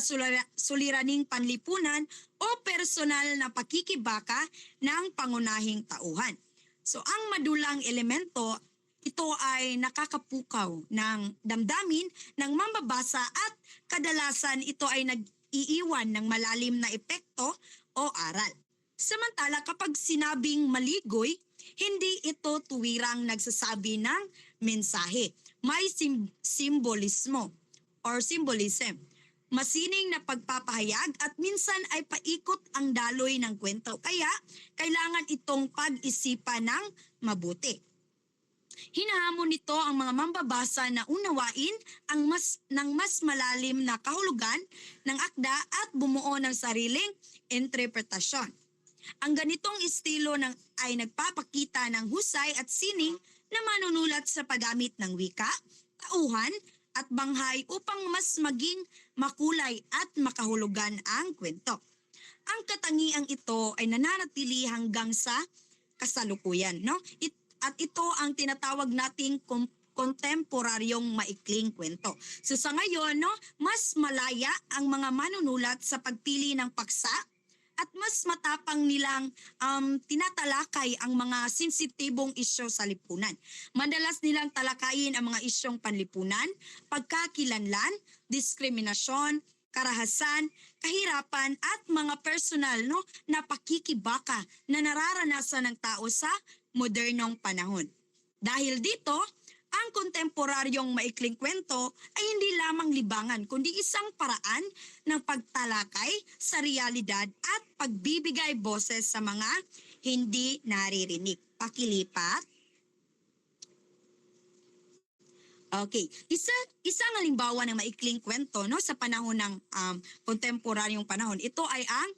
S8: suliraning panlipunan o personal na pakikibaka ng pangunahing tauhan. So ang madulang elemento, ito ay nakakapukaw ng damdamin ng mambabasa at kadalasan ito ay nag-iiwan ng malalim na epekto o aral. Samantala kapag sinabing maligoy, hindi ito tuwirang nagsasabi ng mensahe. May simbolismo or symbolism. Masining na pagpapahayag at minsan ay paikot ang daloy ng kwento. Kaya kailangan itong pag-isipan ng mabuti. Hinahamon nito ang mga mambabasa na unawain ang mas malalim na kahulugan ng akda at bumuo ng sariling interpretasyon. Ang ganitong estilo ay nagpapakita ng husay at sining na manunulat sa paggamit ng wika, tauhan at banghay upang mas maging makulay at makahulugan ang kwento. Ang katangiang ito ay nananatili hanggang sa kasalukuyan. At ito ang tinatawag nating kontemporaryong maikling kwento. So sa ngayon, mas malaya ang mga manunulat sa pagpili ng paksa at mas matapang nilang tinatalakay ang mga sensitibong isyu sa lipunan. Madalas nilang talakayin ang mga isyong panlipunan, pagkakilanlan, diskriminasyon, karahasan, kahirapan at mga personal na pakikibaka na nararanasan ng tao sa modernong panahon. Dahil dito, ang kontemporaryong maikling kwento ay hindi lamang libangan kundi isang paraan ng pagtalakay sa realidad at pagbibigay boses sa mga hindi naririnig. Pakilipat. Okay, isang halimbawa ng maikling kwento sa panahon ng kontemporaryong panahon. Ito ay ang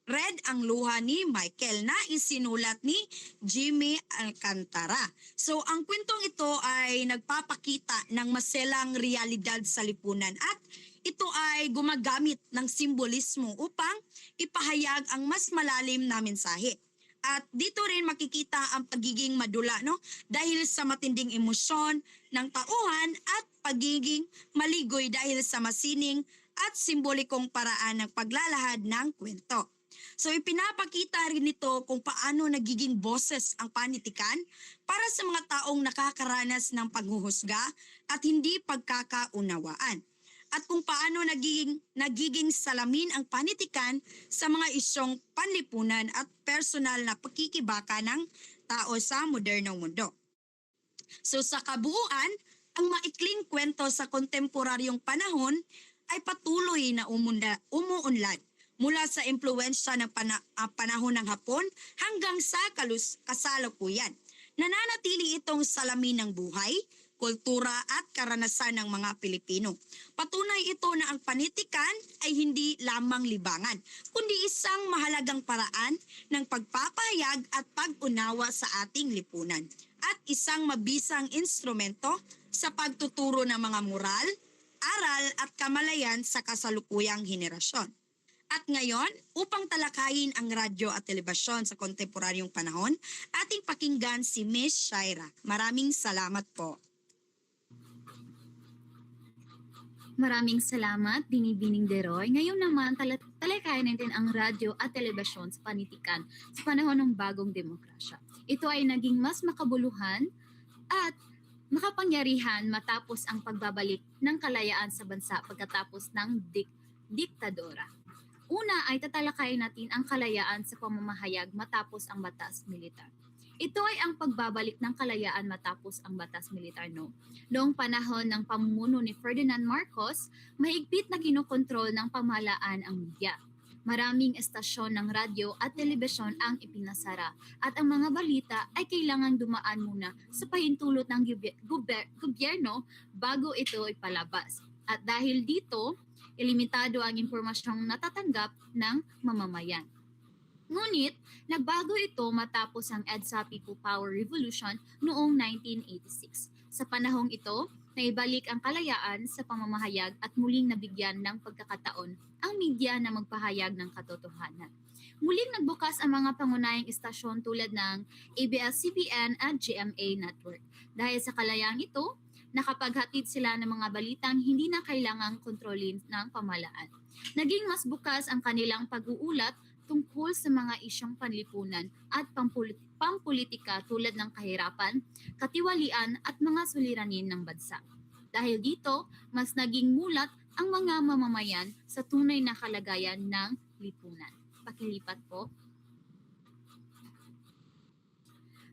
S8: Red ang luha ni Michael na isinulat ni Jimmy Alcantara. So ang kwentong ito ay nagpapakita ng maselang realidad sa lipunan at ito ay gumagamit ng simbolismo upang ipahayag ang mas malalim na mensahe. At dito rin makikita ang pagiging madula dahil sa matinding emosyon ng tauhan at pagiging maligoy dahil sa masining at simbolikong paraan ng paglalahad ng kwento. So ipinapakita rin nito kung paano nagiging boses ang panitikan para sa mga taong nakakaranas ng paghuhusga at hindi pagkakaunawaan. At kung paano nagiging salamin ang panitikan sa mga isyong panlipunan at personal na pakikibaka ng tao sa modernong mundo. So sa kabuuan, ang maikling kwento sa kontemporaryong panahon ay patuloy na umuunlad mula sa impluwensya ng panahon ng Hapon hanggang sa kasalukuyan. Nananatili itong salamin ng buhay, kultura at karanasan ng mga Pilipino. Patunay ito na ang panitikan ay hindi lamang libangan, kundi isang mahalagang paraan ng pagpapahayag at pag-unawa sa ating lipunan at isang mabisang instrumento sa pagtuturo ng mga moral, aral at kamalayan sa kasalukuyang henerasyon. At ngayon, upang talakayin ang radyo at telebisyon sa kontemporaryong panahon, ating pakinggan si Miss Shaira. Maraming salamat po.
S9: Maraming salamat, Binibining Deroy. Ngayon naman, talakayin natin ang radyo at telebisyon sa panitikan sa panahon ng bagong demokrasya. Ito ay naging mas makabuluhan at makapangyarihan matapos ang pagbabalik ng kalayaan sa bansa pagkatapos ng diktadora. Una ay tatalakayin natin ang kalayaan sa pamamahayag matapos ang batas militar. Ito ay ang pagbabalik ng kalayaan matapos ang batas militar Noong panahon ng pamumuno ni Ferdinand Marcos, mahigpit na kinokontrol ng pamahalaan ang media. Maraming estasyon ng radyo at telebisyon ang ipinasara at ang mga balita ay kailangang dumaan muna sa pahintulot ng gobyerno bago ito ipalabas. At dahil dito, ilimitado ang impormasyong natatanggap ng mamamayan. Ngunit, nagbago ito matapos ang EDSA People Power Revolution noong 1986. Sa panahong ito, naibalik ang kalayaan sa pamamahayag at muling nabigyan ng pagkakataon ang media na magpahayag ng katotohanan. Muling nagbukas ang mga pangunahing istasyon tulad ng ABS-CBN at GMA Network. Dahil sa kalayaang ito, nakapaghatid sila ng mga balitang hindi na kailangang kontrolin ng pamahalaan. Naging mas bukas ang kanilang pag-uulat tungkol sa mga isyong panlipunan at pampolitika tulad ng kahirapan, katiwalian at mga suliranin ng bansa. Dahil dito, mas naging mulat ang mga mamamayan sa tunay na kalagayan ng lipunan. Pakilipat po.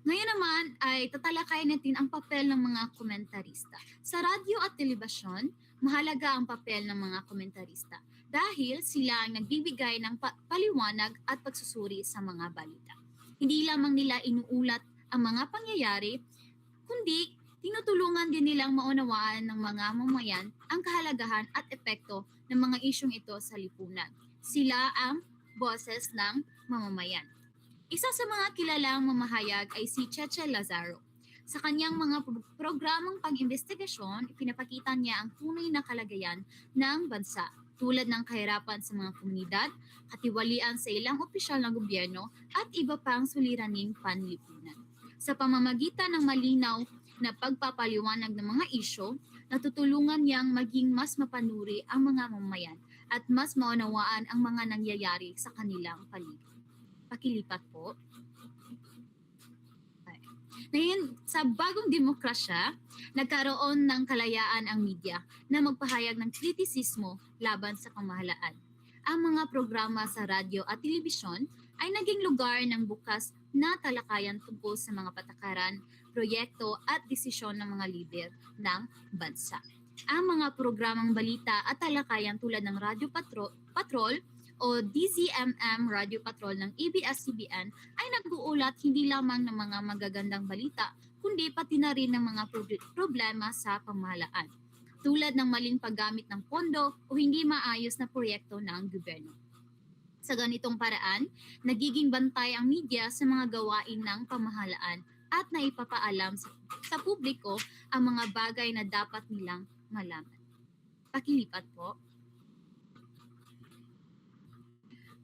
S9: Ngayon naman ay tatalakayin natin ang papel ng mga komentarista. Sa radyo at telebisyon, mahalaga ang papel ng mga komentarista dahil sila ang nagbibigay ng paliwanag at pagsusuri sa mga balita. Hindi lamang nila inuulat ang mga pangyayari, kundi tinutulungan din nilang maunawaan ng mga mamamayan ang kahalagahan at epekto ng mga isyong ito sa lipunan. Sila ang boses ng mamamayan. Isa sa mga kilalang mamahayag ay si Cheche Lazaro. Sa kanyang mga programang pang-imbestigasyon, ipinapakita niya ang tunay na kalagayan ng bansa tulad ng kahirapan sa mga komunidad, katiwalian sa ilang opisyal ng gobyerno at iba pang suliraning panlipunan. Sa pamamagitan ng malinaw na pagpapaliwanag ng mga isyo, natutulungan niyang maging mas mapanuri ang mga mamamayan at mas maunawaan ang mga nangyayari sa kanilang paligid. Pakilipat po. Ngayon, sa bagong demokrasya, nagkaroon ng kalayaan ang media na magpahayag ng kritisismo laban sa pamahalaan. Ang mga programa sa radyo at telebisyon ay naging lugar ng bukas na talakayan tungkol sa mga patakaran, proyekto at desisyon ng mga lider ng bansa. Ang mga programang balita at talakayan tulad ng Radyo Patrol o DZMM Radio Patrol ng ABS-CBN ay nag-uulat hindi lamang ng mga magagandang balita, kundi pati na rin ng mga problema sa pamahalaan, tulad ng maling paggamit ng pondo o hindi maayos na proyekto ng gobyerno. Sa ganitong paraan, nagiging bantay ang media sa mga gawain ng pamahalaan at naipapaalam sa publiko ang mga bagay na dapat nilang malaman. Pakilipat po.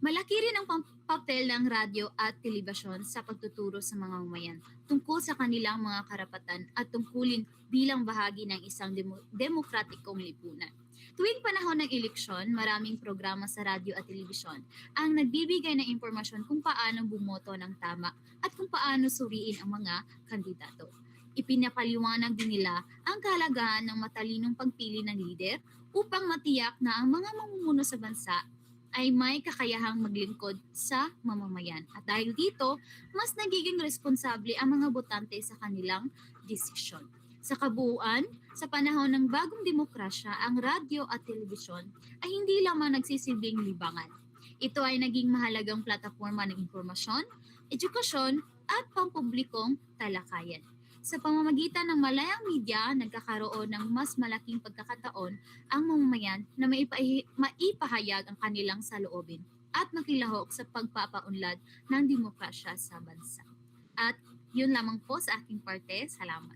S9: Malaki rin ang papel ng radyo at telebisyon sa pagtuturo sa mga mamayan tungkol sa kanilang mga karapatan at tungkulin bilang bahagi ng isang demokratikong lipunan. Tuwing panahon ng eleksyon, maraming programa sa radyo at telebisyon ang nagbibigay ng impormasyon kung paano bumoto ng tama at kung paano suriin ang mga kandidato. Ipinapaliwanag din nila ang kahalagahan ng matalinong pagpili ng lider upang matiyak na ang mga mamumuno sa bansa ay may kakayahang maglingkod sa mamamayan. At dahil dito, mas nagiging responsable ang mga botante sa kanilang desisyon. Sa kabuuan, sa panahon ng bagong demokrasya, ang radyo at telebisyon ay hindi lamang nagsisilbing libangan. Ito ay naging mahalagang plataforma ng impormasyon, edukasyon at pampublikong talakayan. Sa pamamagitan ng malayang media, nagkakaroon ng mas malaking pagkakataon ang mamamayan na maipahayag ang kanilang saloobin at makilahok sa pagpapaunlad ng demokrasya sa bansa. At yun lamang po sa aking parte. Salamat.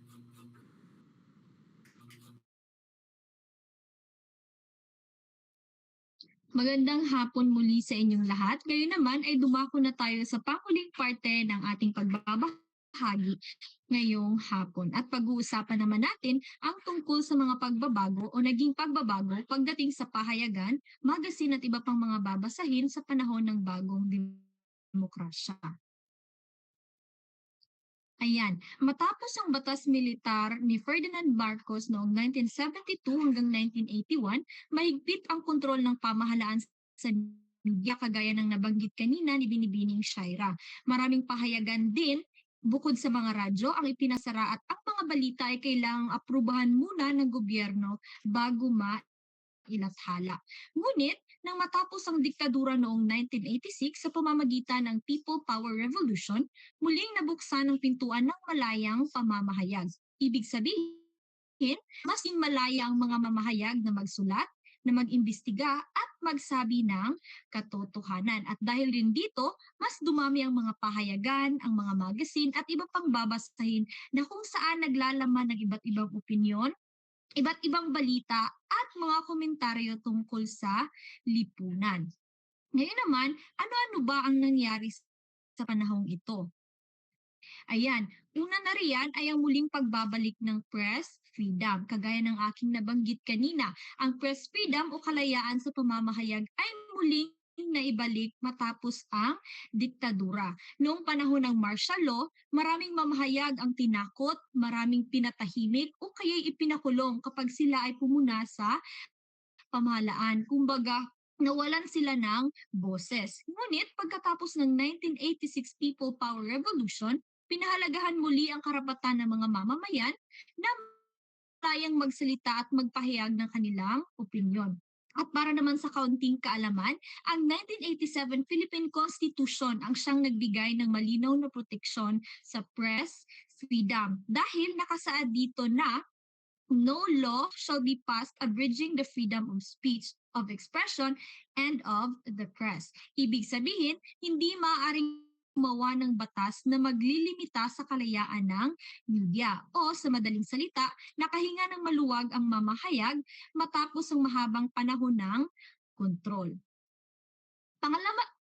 S10: Magandang hapon muli sa inyong lahat. Ngayon naman ay dumako na tayo sa panghuling parte ng ating pagbabahagi ngayong hapon. At pag-uusapan naman natin ang tungkol sa mga pagbabago o naging pagbabago pagdating sa pahayagan, magasin at iba pang mga babasahin sa panahon ng bagong demokrasya. Ayan, matapos ang batas militar ni Ferdinand Marcos noong 1972 hanggang 1981, mahigpit ang kontrol ng pamahalaan sa media kagaya ng nabanggit kanina ni Binibining Shaira. Maraming pahayagan din bukod sa mga radyo ang ipinasara at ang mga balita ay kailangang aprubahan muna ng gobyerno bago ilathala. Ngunit, nang matapos ang diktadura noong 1986 sa pamamagitan ng People Power Revolution, muling nabuksan ang pintuan ng malayang pamamahayag. Ibig sabihin, mas malaya ang mga mamahayag na magsulat, na mag-imbestiga at magsabi ng katotohanan. At dahil rin dito, mas dumami ang mga pahayagan, ang mga magazine at iba pang babasahin na kung saan naglalaman ng iba't ibang opinyon, iba't ibang balita at mga komentaryo tungkol sa lipunan. Ngayon naman, ano-ano ba ang nangyari sa panahong ito? Ayan, una na riyan ay ang muling pagbabalik ng press freedom. Kagaya ng aking nabanggit kanina, ang press freedom o kalayaan sa pamamahayag ay muling naibalik matapos ang diktadura. Noong panahon ng martial law, maraming mamahayag ang tinakot, maraming pinatahimik o kaya'y ipinakulong kapag sila ay pumuna sa pamahalaan. Kumbaga, nawalan sila ng boses. Ngunit pagkatapos ng 1986 People Power Revolution, pinahalagahan muli ang karapatan ng mga mamamayan na tayang magsalita at magpahayag ng kanilang opinyon. At para naman sa kaunting kaalaman, ang 1987 Philippine Constitution ang siyang nagbigay ng malinaw na proteksyon sa press freedom dahil nakasaad dito na no law shall be passed abridging the freedom of speech, of expression, and of the press. Ibig sabihin, hindi maaaring gumawa ng batas na maglilimita sa kalayaan ng media o sa madaling salita, nakahinga ng maluwag ang mamahayag matapos ang mahabang panahon ng kontrol.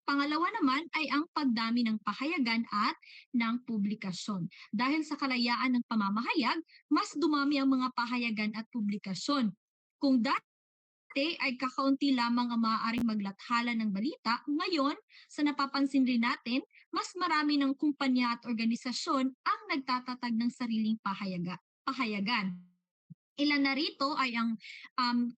S10: Pangalawa naman ay ang pagdami ng pahayagan at ng publikasyon. Dahil sa kalayaan ng pamamahayag, mas dumami ang mga pahayagan at publikasyon. Kung dati ay kakaunti lamang ang maaaring maglathala ng balita, ngayon, sa napapansin rin natin, mas marami ng kumpanya at organisasyon ang nagtatatag ng sariling pahayagan. Ilan na rito ay ang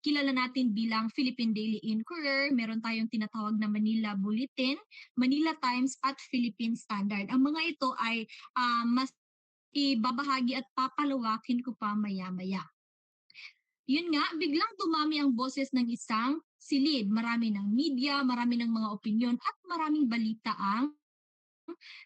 S10: kilala natin bilang Philippine Daily Inquirer, meron tayong tinatawag na Manila Bulletin, Manila Times at Philippine Standard. Ang mga ito ay mas ibabahagi at papalawakin ko pa maya-maya. Yun nga, biglang dumami ang boses ng isang silid. Marami ng media, marami ng mga opinyon at maraming balita ang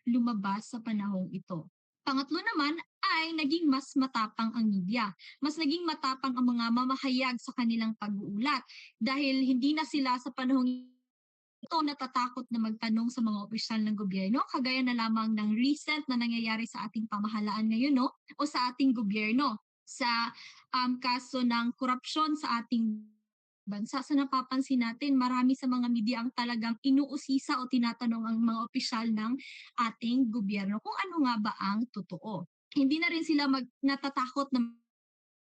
S10: lumabas sa panahong ito. Pangatlo naman ay naging mas matapang ang media. Mas naging matapang ang mga mamahayag sa kanilang pag-uulat dahil hindi na sila sa panahong ito natatakot na magtanong sa mga opisyal ng gobyerno, kagaya na lamang ng recent na nangyayari sa ating pamahalaan ngayon o sa ating gobyerno sa kaso ng korupsyon sa ating bansa. Sa napapansin natin, marami sa mga media ang talagang inuusisa o tinatanong ang mga opisyal ng ating gobyerno kung ano nga ba ang totoo. Hindi na rin sila natatakot na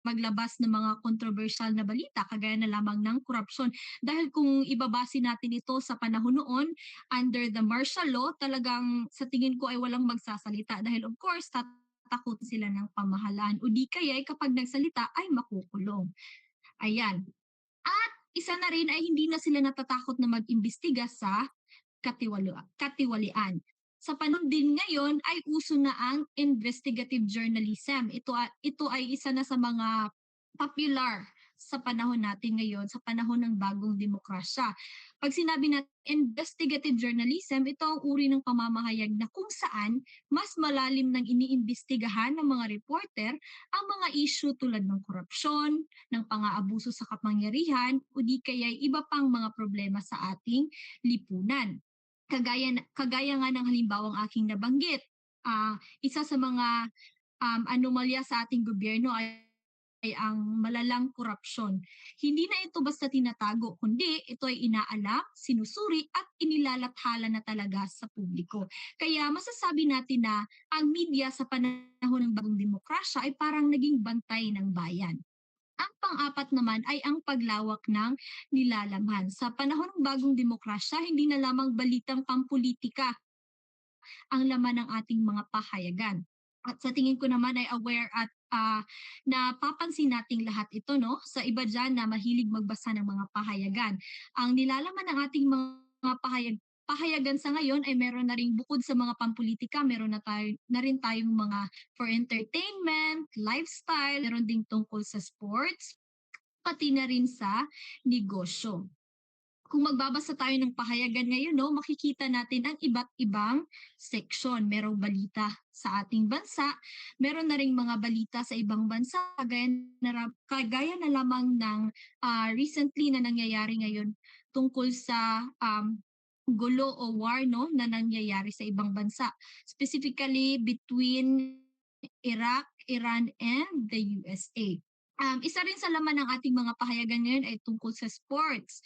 S10: maglabas ng mga controversial na balita kagaya na lamang ng korupsyon. Dahil kung ibabase natin ito sa panahon noon, under the martial law, talagang sa tingin ko ay walang magsasalita dahil of course, takot sila ng pamahalaan o di kaya kapag nagsalita ay makukulong. Ayan. At isa na rin ay hindi na sila natatakot na mag-imbestiga sa katiwalian. Sa panahon din ngayon ay uso na ang investigative journalism. Ito ay isa na sa mga popular sa panahon natin ngayon, sa panahon ng bagong demokrasya. Pag sinabi natin investigative journalism, ito ang uri ng pamamahayag na kung saan mas malalim ng iniimbestigahan ng mga reporter ang mga issue tulad ng korupsyon, ng pang-aabuso sa kapangyarihan, o di kaya iba pang mga problema sa ating lipunan. Kagaya nga ng halimbawang aking nabanggit, isa sa mga anomalya sa ating gobyerno ay ay ang malalang korupsyon. Hindi na ito basta tinatago, kundi ito ay inaalam, sinusuri at inilalathala na talaga sa publiko. Kaya masasabi natin na ang media sa panahon ng bagong demokrasya ay parang naging bantay ng bayan. Ang pang-apat naman ay ang paglawak ng nilalaman. Sa panahon ng bagong demokrasya, hindi na lamang balitang pampolitika ang laman ng ating mga pahayagan. At sa tingin ko naman ay aware at napapansin nating lahat ito, no, sa iba dyan na mahilig magbasa ng mga pahayagan. Ang nilalaman ng ating mga pahayagan sa ngayon ay meron na ring bukod sa mga pampolitika, meron na rin tayong mga for entertainment, lifestyle, meron ding tungkol sa sports, pati na rin sa negosyo. Kung magbabasa tayo ng pahayagan ngayon, no, makikita natin ang iba't ibang seksyon. Merong balita sa ating bansa, meron na ring mga balita sa ibang bansa, kagaya na lamang ng recently na nangyayari ngayon tungkol sa gulo o war, no, na nangyayari sa ibang bansa. Specifically between Iraq, Iran, and the USA. Isa rin sa laman ng ating mga pahayagan ngayon ay tungkol sa sports.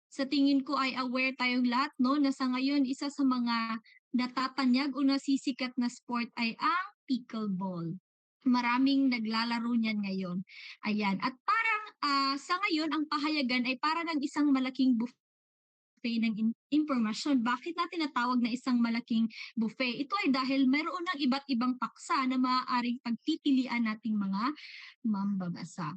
S10: Sa tingin ko ay aware tayong lahat, no, na sa ngayon isa sa mga natatanyag o nasisikat na sport ay ang pickleball. Maraming naglalaro niyan ngayon. Ayan. At parang sa ngayon ang pahayagan ay parang ang isang malaking buffet ng impormasyon. Bakit natin natawag na isang malaking buffet? Ito ay dahil mayroon ng iba't ibang paksa na maaaring pagpipilian nating mga mambabasa.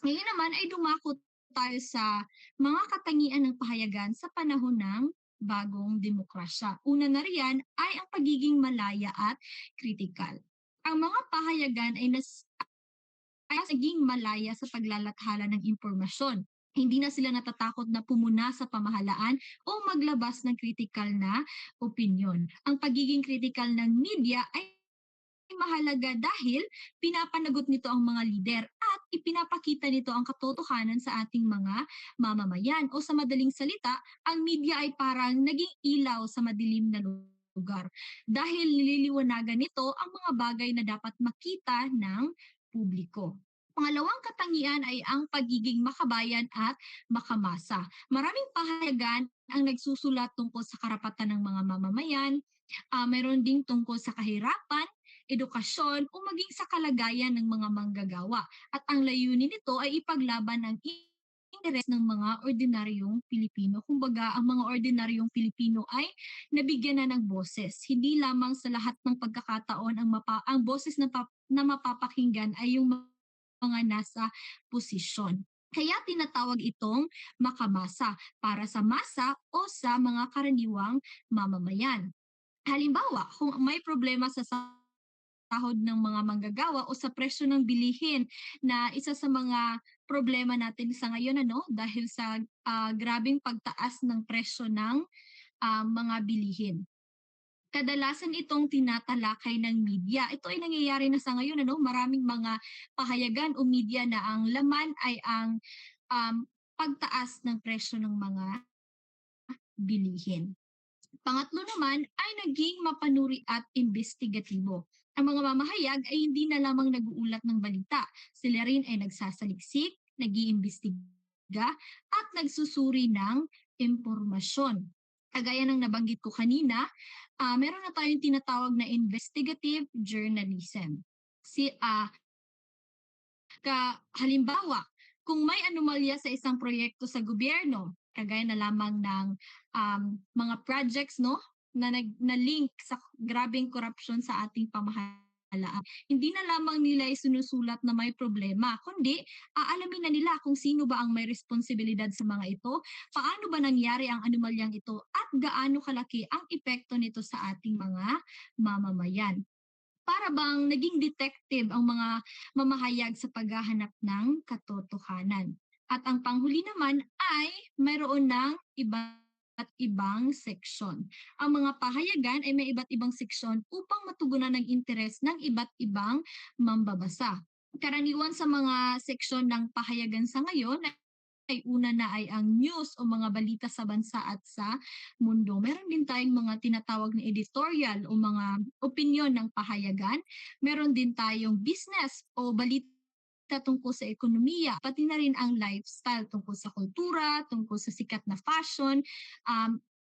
S10: Ngayon naman ay dumako tayo sa mga katangian ng pahayagan sa panahon ng bagong demokrasya. Una na riyan ay ang pagiging malaya at kritikal. Ang mga pahayagan ay naging malaya sa paglalathala ng impormasyon. Hindi na sila natatakot na pumuna sa pamahalaan o maglabas ng kritikal na opinyon. Ang pagiging kritikal ng media ay mahalaga dahil pinapanagot nito ang mga lider at ipinapakita nito ang katotohanan sa ating mga mamamayan. O sa madaling salita, ang media ay parang naging ilaw sa madilim na lugar dahil nililiwanagan nito ang mga bagay na dapat makita ng publiko. Pangalawang katangian ay ang pagiging makabayan at makamasa. Maraming pahayagan ang nagsusulat tungkol sa karapatan ng mga mamamayan, mayroon ding tungkol sa kahirapan, edukasyon o maging sa kalagayan ng mga manggagawa. At ang layunin nito ay ipaglaban ang interes ng mga ordinaryong Pilipino. Kumbaga, ang mga ordinaryong Pilipino ay nabigyan na ng boses. Hindi lamang sa lahat ng pagkakataon ang boses na mapapakinggan ay yung mga nasa posisyon. Kaya tinatawag itong makamasa para sa masa o sa mga karaniwang mamamayan. Halimbawa, kung may problema sa sahod ng mga manggagawa o sa presyo ng bilihin na isa sa mga problema natin sa ngayon, dahil sa grabing pagtaas ng presyo ng mga bilihin. Kadalasan itong tinatalakay ng media. Ito ay nangyayari na sa ngayon, maraming mga pahayagan o media na ang laman ay ang pagtaas ng presyo ng mga bilihin. Pangatlo naman ay naging mapanuri at investigatibo. Ang mga mamahayag ay hindi na lamang nag-uulat ng balita. Sila rin ay nagsasaliksik, nag-iimbestiga at nagsusuri ng impormasyon. Kagaya ng nabanggit ko kanina, meron na tayong tinatawag na investigative journalism. Halimbawa, kung may anomalya sa isang proyekto sa gobyerno, kagaya na lamang ng mga projects, no, na link sa grabing korupsyon sa ating pamahalaan, hindi na lamang nila isinusulat na may problema, kundi aalamin na nila kung sino ba ang may responsibilidad sa mga ito, paano ba nangyari ang anomalyang ito, at gaano kalaki ang epekto nito sa ating mga mamamayan. Para bang naging detective ang mga mamahayag sa paghahanap ng katotohanan. At ang panghuli naman ay mayroon ng iba't ibang seksyon. Ang mga pahayagan ay may iba't ibang seksyon upang matugunan ng interes ng iba't ibang mambabasa. Karaniwan sa mga seksyon ng pahayagan sa ngayon ay una na ay ang news o mga balita sa bansa at sa mundo. Meron din tayong mga tinatawag na editorial o mga opinyon ng pahayagan. Meron din tayong business o balita tungkol sa ekonomiya, pati na rin ang lifestyle tungkol sa kultura, tungkol sa sikat na fashion,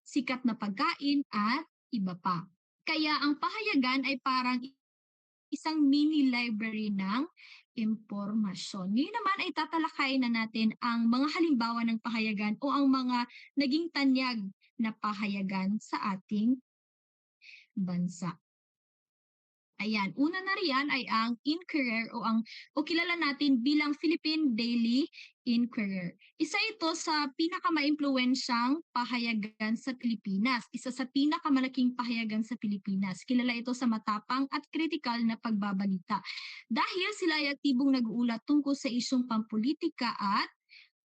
S10: sikat na pagkain, at iba pa. Kaya ang pahayagan ay parang isang mini library ng impormasyon. Ngayon naman ay tatalakayin na natin ang mga halimbawa ng pahayagan o ang mga naging tanyag na pahayagan sa ating bansa. Ayan, una na riyan ay ang Inquirer o kilala natin bilang Philippine Daily Inquirer. Isa ito sa pinakamaimpluwensyang pahayagan sa Pilipinas. Isa sa pinakamalaking pahayagan sa Pilipinas. Kilala ito sa matapang at kritikal na pagbabalita. Dahil sila ay aktibong nag-uulat tungkol sa isyong pampolitika at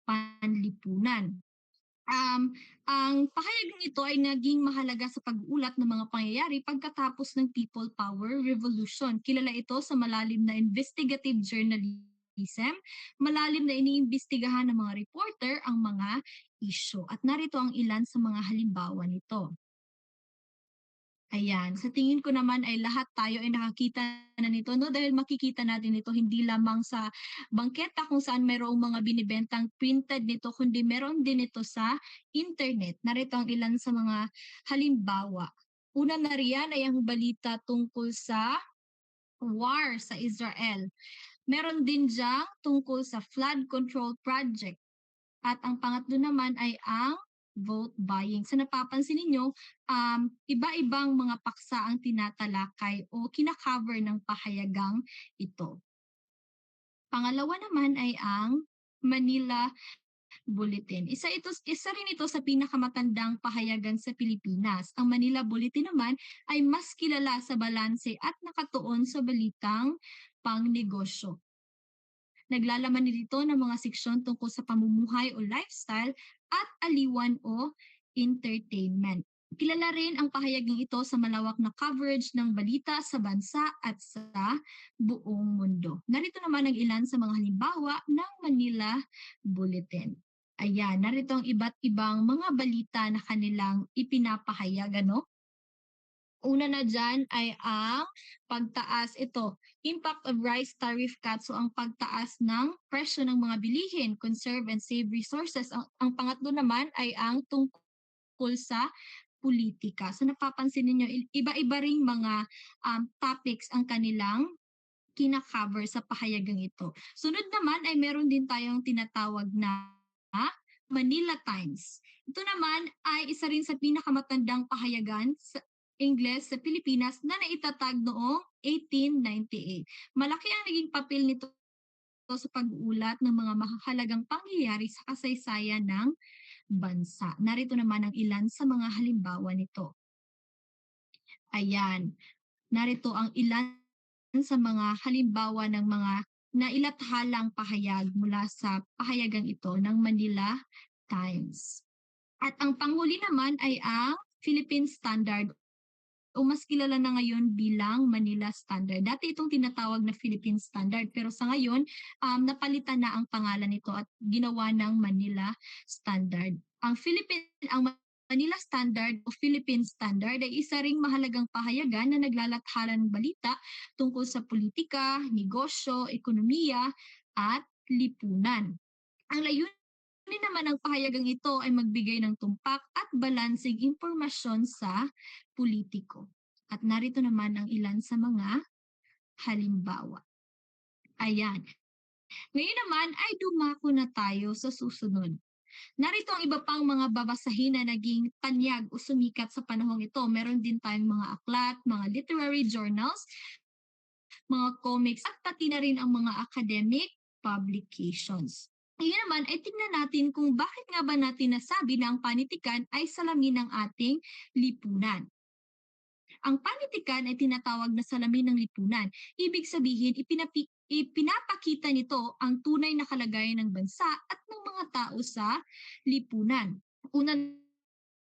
S10: panlipunan. Ang pahayagang ito ay naging mahalaga sa pag-ulat ng mga pangyayari pagkatapos ng People Power Revolution. Kilala ito sa malalim na investigative journalism, malalim na iniimbestigahan ng mga reporter ang mga isyu. At narito ang ilan sa mga halimbawa nito. Ayan, sa tingin ko naman ay lahat tayo ay nakakita na nito, no? Dahil makikita natin ito hindi lamang sa bangketa kung saan mayroong mga binibentang printed nito, kundi meron din ito sa internet. Narito ang ilan sa mga halimbawa. Una na riyan ay ang balita tungkol sa war sa Israel. Meron din diyang tungkol sa flood control project. At ang pangatlo naman ay ang vote buying. Sa napapansin ninyo, iba-ibang mga paksa ang tinatalakay o kinakover ng pahayagang ito. Pangalawa naman ay ang Manila Bulletin. Isa rin ito sa pinakamatandang pahayagan sa Pilipinas. Ang Manila Bulletin naman ay mas kilala sa balanse at nakatuon sa balitang pangnegosyo. Naglalaman nito ng mga seksyon tungkol sa pamumuhay o lifestyle at aliwan o entertainment. Kilala rin ang pahayagang ito sa malawak na coverage ng balita sa bansa at sa buong mundo. Narito naman ang ilan sa mga halimbawa ng Manila Bulletin. Ayan, narito ang iba't ibang mga balita na kanilang ipinapahayag, ano? Una na dyan ay ang pagtaas ito. Impact of rice tariff cut. So ang pagtaas ng presyo ng mga bilihin, conserve and save resources. Ang pangatlo naman ay ang tungkol sa politika. So napapansin niyo iba-iba ring mga topics ang kanilang kinakover sa pahayagang ito. Sunod naman ay meron din tayong tinatawag na Manila Times. Ito naman ay isa rin sa pinakamatandang pahayagan sa Ingles sa Pilipinas na naitatag noong 1898. Malaki ang naging papel nito sa pag-uulat ng mga mahalagang pangyayari sa kasaysayan ng bansa. Narito naman ang ilan sa mga halimbawa nito. Ayan, narito ang ilan sa mga halimbawa ng mga nailathalang pahayag mula sa pahayagang ito ng Manila Times. At ang panghuli naman ay ang Philippine Standard o mas kilala na ngayon bilang Manila Standard. Dati itong tinatawag na Philippine Standard pero sa ngayon napalitan na ang pangalan nito at ginawa ng Manila Standard. Ang Manila Standard o Philippine Standard ay isa ring mahalagang pahayagan na naglalathala ng balita tungkol sa politika, negosyo, ekonomiya at lipunan. Ang layunin naman ng pahayagang ito ay magbigay ng tumpak at balanseng impormasyon sa politiko. At narito naman ang ilan sa mga halimbawa. Ayan. Ngayon naman ay dumako na tayo sa susunod. Narito ang iba pang mga babasahin na naging tanyag o sumikat sa panahong ito. Meron din tayong mga aklat, mga literary journals, mga comics, at pati na rin ang mga academic publications. Ngayon naman ay tingnan natin kung bakit nga ba natin nasabi na ang panitikan ay salamin ng ating lipunan. Ang panitikan ay tinatawag na salamin ng lipunan. Ibig sabihin, ipinapakita nito ang tunay na kalagayan ng bansa at ng mga tao sa lipunan. Una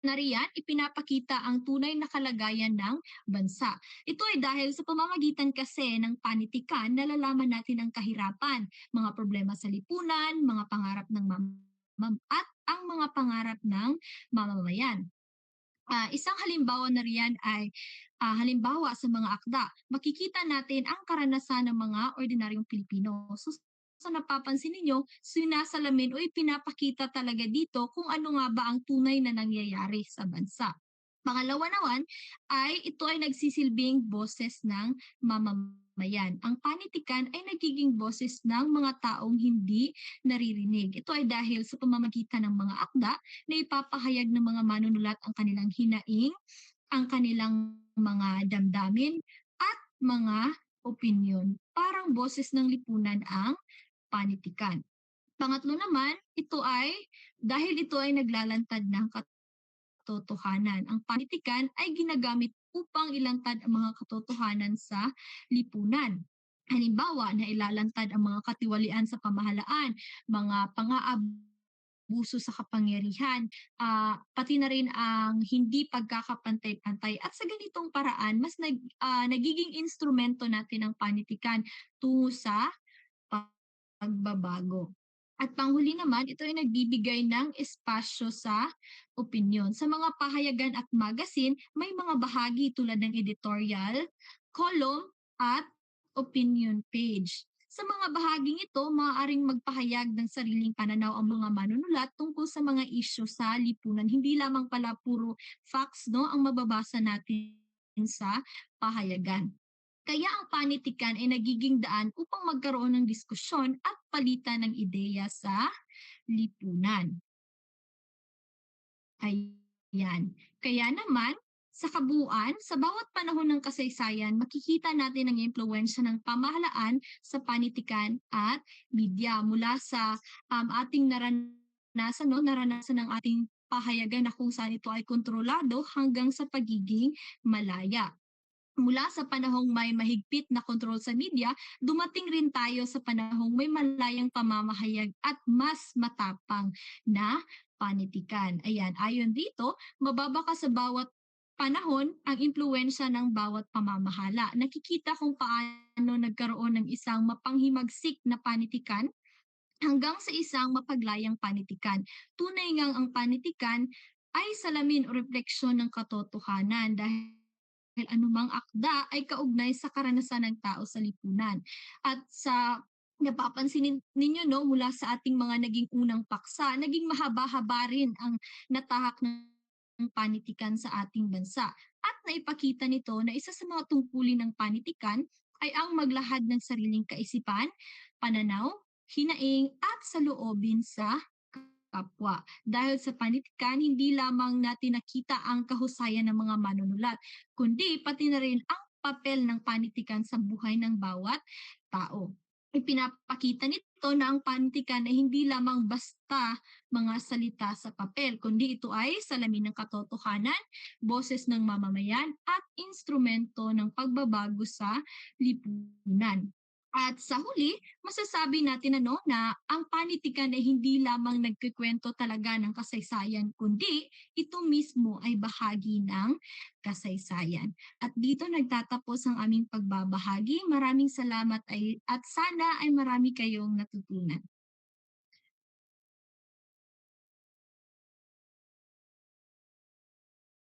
S10: na riyan, ipinapakita ang tunay na kalagayan ng bansa. Ito ay dahil sa pamamagitan kasi ng panitikan, nalalaman natin ang kahirapan, mga problema sa lipunan, mga pangarap ng at ang mga pangarap ng mamamayan. Isang halimbawa na riyan ay halimbawa sa mga akda. Makikita natin ang karanasan ng mga ordinaryong Pilipino. So, sa napapansin ninyo, sinasalamin o ipinapakita talaga dito kung ano nga ba ang tunay na nangyayari sa bansa. Pangalawa naman ay ito ay nagsisilbing boses ng mamamayan. Ang panitikan ay nagiging boses ng mga taong hindi naririnig. Ito ay dahil sa pamamagitan ng mga akda na ipapahayag ng mga manunulat ang kanilang hinaing, ang kanilang mga damdamin at mga opinyon. Parang boses ng lipunan ang panitikan. Pangatlo naman, dahil ito ay naglalantad ng katotohanan. Ang panitikan ay ginagamit upang ilantad ang mga katotohanan sa lipunan. Halimbawa, na ilalantad ang mga katiwalian sa pamahalaan, mga pang-aabuso sa kapangyarihan, pati na rin ang hindi pagkakapantay-pantay. At sa ganitong paraan, nagiging instrumento natin ang panitikan tungo sa pagbabago. At panghuli naman, ito ay nagbibigay ng espasyo sa opinyon. Sa mga pahayagan at magazine, may mga bahagi tulad ng editorial, column, at opinion page. Sa mga bahaging ito, maaaring magpahayag ng sariling pananaw ang mga manunulat tungkol sa mga isyu sa lipunan. Hindi lamang pala puro facts ang mababasa natin sa pahayagan. Kaya ang panitikan ay nagiging daan upang magkaroon ng diskusyon at palitan ng ideya sa lipunan. Ayan. Kaya naman, sa kabuuan, sa bawat panahon ng kasaysayan, makikita natin ang impluwensya ng pamahalaan sa panitikan at media mula sa ating naranasan ng ating pahayagan na kung saan ito ay kontrolado hanggang sa pagiging malaya. Mula sa panahong may mahigpit na kontrol sa media, dumating rin tayo sa panahong may malayang pamamahayag at mas matapang na panitikan. Ayan, ayon dito, mababa ka sa bawat panahon ang impluwensya ng bawat pamamahala. Nakikita kung paano nagkaroon ng isang mapanghimagsik na panitikan hanggang sa isang mapaglayang panitikan. Tunay ngang ang panitikan ay salamin o refleksyon ng katotohanan dahil anumang akda ay kaugnay sa karanasan ng tao sa lipunan. At sa napapansin ninyo mula sa ating mga naging unang paksa, naging mahaba-haba rin ang natahak ng panitikan sa ating bansa. At naipakita nito na isa sa mga tungkulin ng panitikan ay ang maglahad ng sariling kaisipan, pananaw, hinaing at saloobin sa kapwa. Dahil sa panitikan, hindi lamang natin nakita ang kahusayan ng mga manunulat, kundi pati na rin ang papel ng panitikan sa buhay ng bawat tao. Ipinapakita nito na ang panitikan ay hindi lamang basta mga salita sa papel, kundi ito ay salamin ng katotohanan, boses ng mamamayan at instrumento ng pagbabago sa lipunan. At sa huli, masasabi natin na ang panitikan ay hindi lamang nagkikwento talaga ng kasaysayan, kundi ito mismo ay bahagi ng kasaysayan. At dito nagtatapos ang aming pagbabahagi. Maraming salamat at sana ay marami kayong natutunan.